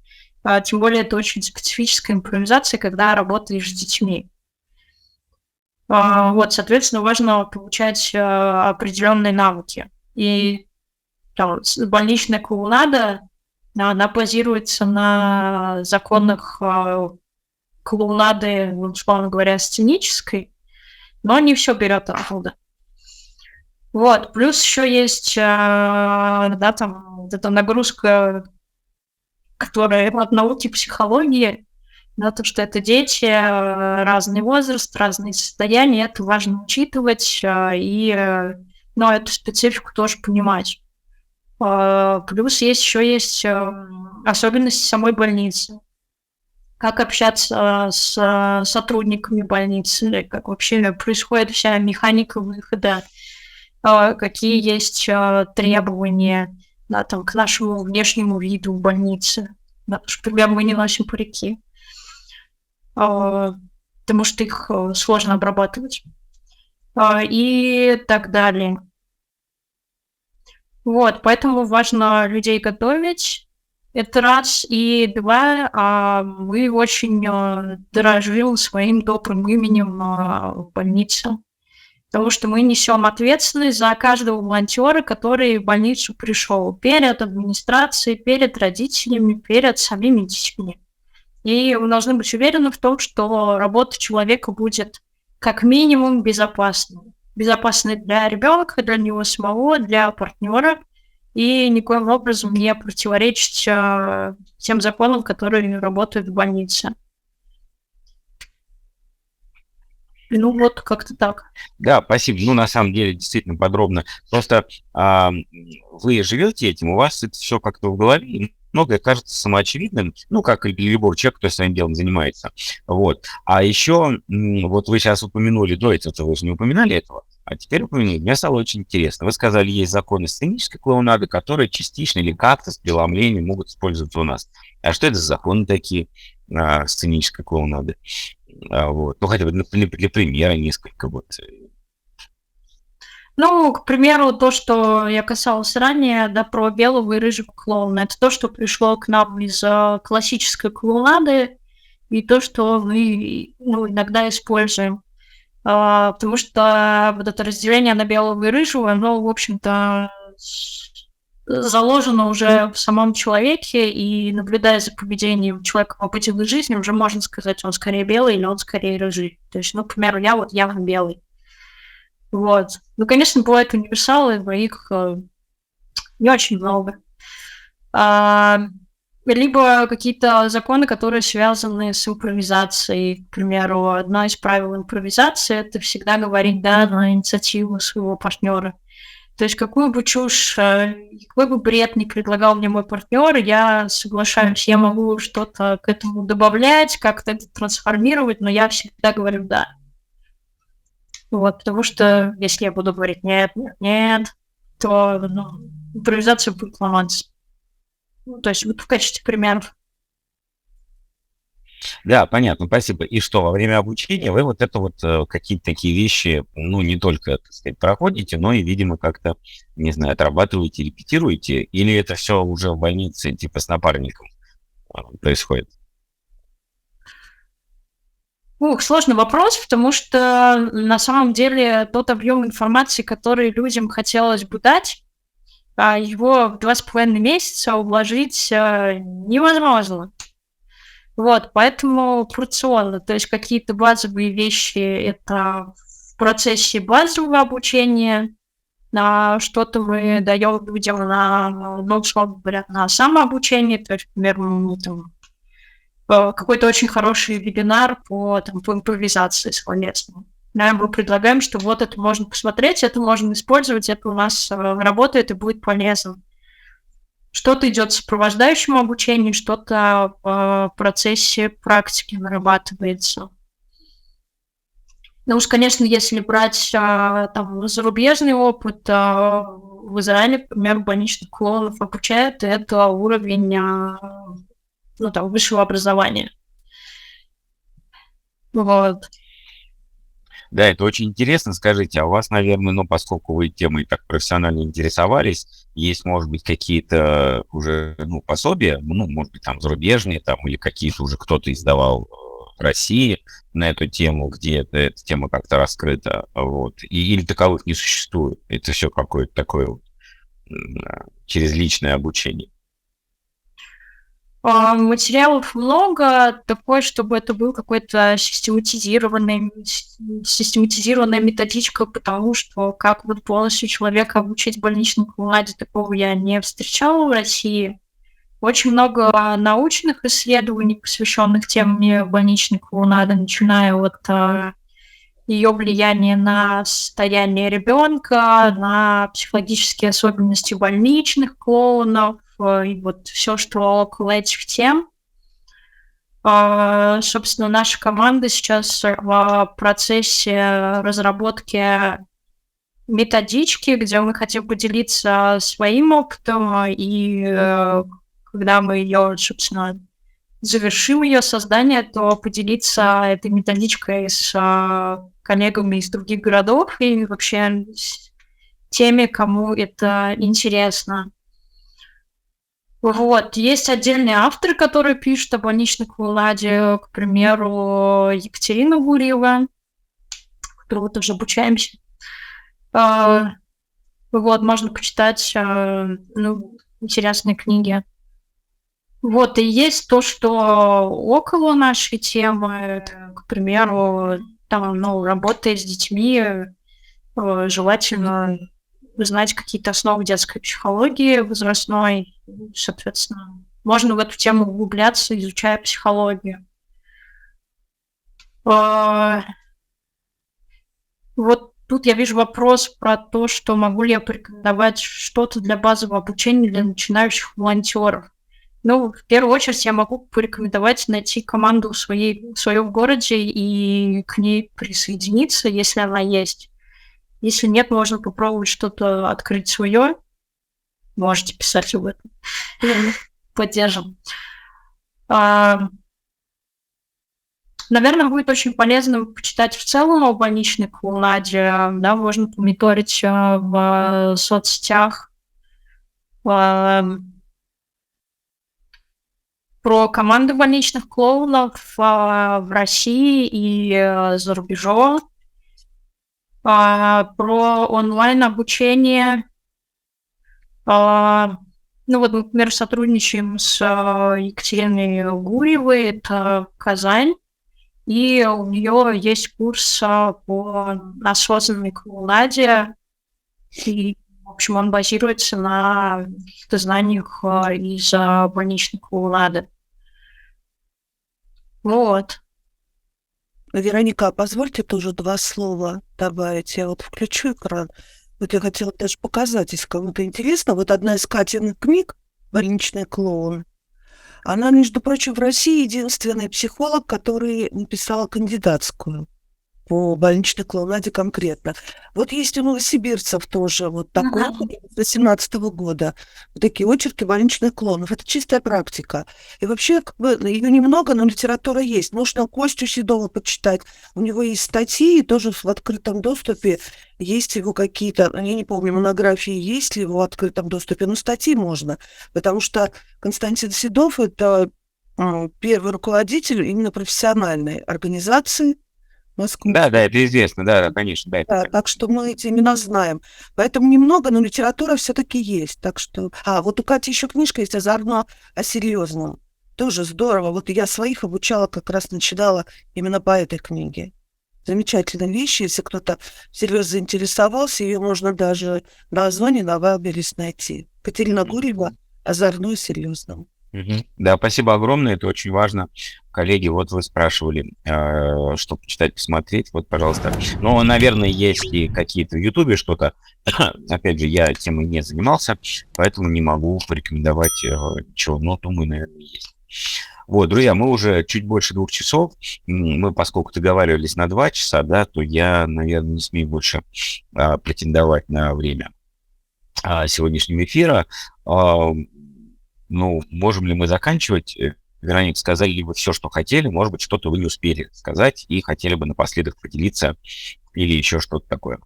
Тем более это очень специфическая импровизация, когда работаешь с детьми. Вот, соответственно, важно получать определенные навыки. И там, больничная клоунада, она базируется на законах клоунады, условно говоря, сценической, но не все берет оттуда. Вот, плюс еще есть, да, там, вот эта нагрузка, которая от науки психологии, да, то, что это дети, разный возраст, разные состояния, это важно учитывать, но эту специфику тоже понимать. Плюс есть особенности самой больницы. Как общаться с сотрудниками больницы, как вообще происходит вся механика выхода, какие есть требования, да, там, к нашему внешнему виду больницы. Да, потому что, например, мы не носим парики, потому что их сложно обрабатывать. И так далее. Вот, поэтому важно людей готовить. Это раз. И два, мы очень дорожим своим добрым именем в больнице. Потому что мы несем ответственность за каждого волонтера, который в больницу пришел, перед администрацией, перед родителями, перед самими детьми. И мы должны быть уверены в том, что работа человека будет как минимум безопасной. Безопасной для ребенка, для него самого, для партнера, и никоим образом не противоречить тем законам, которые работают в больнице. Ну вот, как-то так. Да, спасибо. Ну, на самом деле, действительно подробно. Просто вы живете этим, у вас это все как-то в голове, и многое кажется самоочевидным, ну, как и для любого человека, кто своим делом занимается. Вот. А еще, вот вы сейчас упомянули, до этого вы же не упоминали этого, а теперь упомянули. Мне стало очень интересно. Вы сказали, есть законы сценической клоунады, которые частично или как-то с преломлением могут использоваться у нас. А что это за законы такие сценической клоунады? Вот. Ну, хотя бы для примера несколько. Вот. Ну, к примеру, то, что я касалась ранее, да, про белого и рыжего клоуна, это то, что пришло к нам из классической клоунады, и то, что мы иногда используем. Потому что вот это разделение на белого и рыжего, оно, в общем-то, заложено уже в самом человеке, и наблюдая за поведением человека в обыденной жизни, уже можно сказать, он скорее белый или он скорее рыжий. То есть, ну, к примеру, я вот явно белый. Вот. Ну, конечно, бывают универсалы, но их не очень много. Либо какие-то законы, которые связаны с импровизацией. К примеру, одно из правил импровизации – это всегда говорить «да» на инициативу своего партнера. То есть какую бы чушь, какой бы бред ни предлагал мне мой партнер, я соглашаюсь, я могу что-то к этому добавлять, как-то это трансформировать, но я всегда говорю «да». Вот, потому что если я буду говорить «нет, нет, нет», то импровизация будет ломаться. Ну, то есть вот в качестве примеров. Да, понятно, спасибо. И что, во время обучения вы вот это вот какие-то такие вещи, ну, не только, так сказать, проходите, но и, видимо, как-то, не знаю, отрабатываете, репетируете, или это все уже в больнице, типа, с напарником происходит? Сложный вопрос, потому что на самом деле тот объем информации, который людям хотелось бы дать, его в 2,5 месяца уложить невозможно. Вот, поэтому порционно, то есть какие-то базовые вещи это в процессе базового обучения, что-то мы даем людям условно говоря, на самообучение, то есть, например, какой-то очень хороший вебинар по импровизации словесной. Да, мы предлагаем, что вот это можно посмотреть, это можно использовать, это у нас работает и будет полезно. Что-то идет в сопровождающем обучении, что-то в процессе практики нарабатывается. Ну уж, конечно, если брать зарубежный опыт, в Израиле, например, больничных клоунов обучают, это уровень высшего образования. Вот. Да, это очень интересно. Скажите, а у вас, наверное, поскольку вы темой так профессионально интересовались, есть, может быть, какие-то уже, пособия, может быть, там зарубежные, или какие-то уже кто-то издавал в России на эту тему, где эта тема как-то раскрыта, вот, или таковых не существует. Это все какое-то такое через личное обучение. Материалов много, такое, чтобы это был какой-то систематизированная методичка, потому что как вот полностью человека обучить больничной клоунаде, такого я не встречала в России. Очень много научных исследований, посвященных теме больничной клоунады, начиная от ее влияния на состояние ребенка, на психологические особенности больничных клоунов, и вот все, что около этих тем. Собственно, наша команда сейчас в процессе разработки методички, где мы хотим поделиться своим опытом, и когда мы ее, собственно, завершим ее создание, то поделиться этой методичкой с коллегами из других городов и вообще с теми, кому это интересно. Вот. Есть отдельные авторы, которые пишут о больничной клоунаде, к примеру, Екатерина Гурьева, которую тоже обучаемся. Вот, можно почитать интересные книги. Вот, и есть то, что около нашей темы, к примеру, там, работая с детьми, желательно знать какие-то основы детской психологии возрастной, соответственно. Можно в эту тему углубляться, изучая психологию. Вот тут я вижу вопрос про то, что могу ли я порекомендовать что-то для базового обучения для начинающих волонтеров. В первую очередь я могу порекомендовать найти команду в своем городе и к ней присоединиться, если она есть. Если нет, можно попробовать что-то открыть свое. Можете писать об этом. Поддержим. Наверное, будет очень полезно почитать в целом о больничной клоунаде. Да, можно помониторить в соцсетях про команды больничных клоунов в России и за рубежом, про онлайн-обучение. Например, сотрудничаем с Екатериной Гурьевой, это Казань, и у нее есть курс по осознанной клоунаде, и, в общем, он базируется на каких-то знаниях из больничной клоунады. Вот. Вероника, позвольте тоже 2 слова добавить. Я включу экран. Я хотела даже показать, если кому-то интересно. Одна из Катиных книг «Больничный клоун». Она, между прочим, в России единственный психолог, который написала кандидатскую по больничной клоунаде конкретно. Есть у новосибирцев тоже такой с 18 года. Такие очерки больничных клоунов. Это чистая практика. И вообще, ее немного, но литература есть. Можно Костю Седова почитать. У него есть статьи, тоже в открытом доступе. Есть его какие-то, я не помню, монографии есть ли его в открытом доступе, но статьи можно. Потому что Константин Седов – это первый руководитель именно профессиональной организации, Москвы. Да, это известно, да, конечно. Да, так что мы эти имена знаем. Поэтому немного, но литература все-таки есть. Так что... у Кати еще книжка есть «Озорно о серьезном». Тоже здорово. Я своих обучала, как раз начинала именно по этой книге. Замечательные вещи. Если кто-то всерьез заинтересовался, ее можно даже название на Вайлдберрис найти. Катерина Гурьева «Озорно о серьезном». Да, спасибо огромное, это очень важно. Коллеги, вы спрашивали, что почитать, посмотреть, пожалуйста. Наверное, есть и какие-то в Ютубе что-то. Опять же, я темой не занимался, поэтому не могу порекомендовать ничего, но думаю, наверное, есть. Друзья, мы уже чуть больше 2 часов. Мы, поскольку договаривались на 2 часа, да, то я, наверное, не смею больше претендовать на время сегодняшнего эфира. Можем ли мы заканчивать? Вероника, сказали ли вы все, что хотели? Может быть, что-то вы не успели сказать и хотели бы напоследок поделиться или еще что-то такое?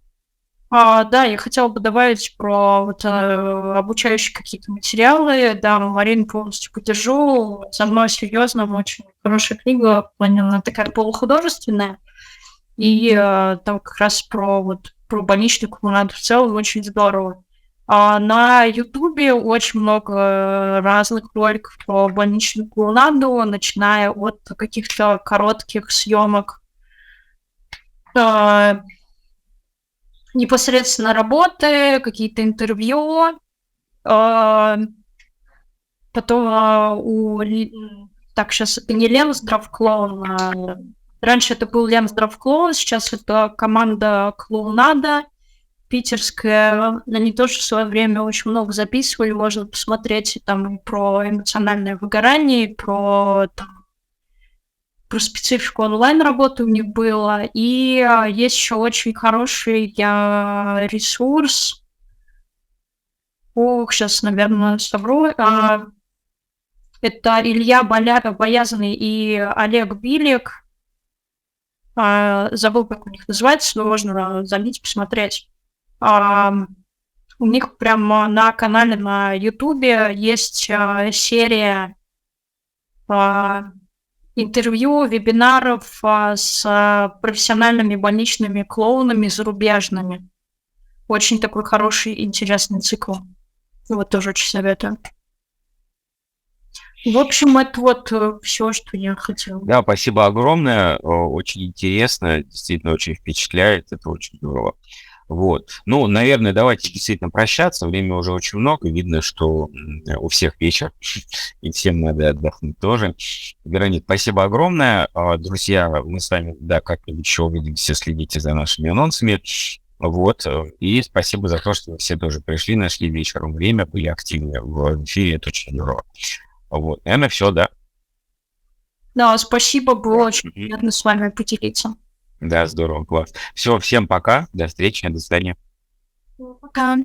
Да, я хотела бы добавить про обучающие какие-то материалы. Да, Марину полностью поддержу. Со мной серьезно, очень хорошая книга, она такая полухудожественная. И там как раз про больничную клоунаду в целом очень здорово. На Ютубе очень много разных роликов про больничную клоунаду, начиная от каких-то коротких съемок непосредственно работы, какие-то интервью. Потом так, сейчас это не Лен Здравклоун. Раньше это был Лен Здравклоун, сейчас это команда Клоунада питерская. Они тоже в свое время очень много записывали. Можно посмотреть там про эмоциональное выгорание, про специфику онлайн-работы у них было. И есть еще очень хороший ресурс. Сейчас, наверное, совру. Это Илья Боязный и Олег Билик. Забыл, как у них называется, но можно забить, посмотреть. У них прямо на канале на Ютубе есть серия интервью, вебинаров с профессиональными больничными клоунами зарубежными. Очень такой хороший, интересный цикл. Вот тоже очень советую. В общем, это вот все, что я хотела. Да, спасибо огромное. Очень интересно, действительно очень впечатляет. Это очень здорово. Вот. Ну, наверное, давайте действительно прощаться. Времени уже очень много. Видно, что у всех вечер, и всем надо отдохнуть тоже. Вероника, спасибо огромное. Друзья, мы с вами, да, как-нибудь еще увидимся, следите за нашими анонсами. Вот. И спасибо за то, что вы все тоже пришли, нашли вечером время, были активны в эфире. Это очень здорово. Вот. Наверное, все, да. Да, спасибо, было очень приятно с вами поделиться. Да, здорово, класс. Все, всем пока, до встречи, до свидания. Пока.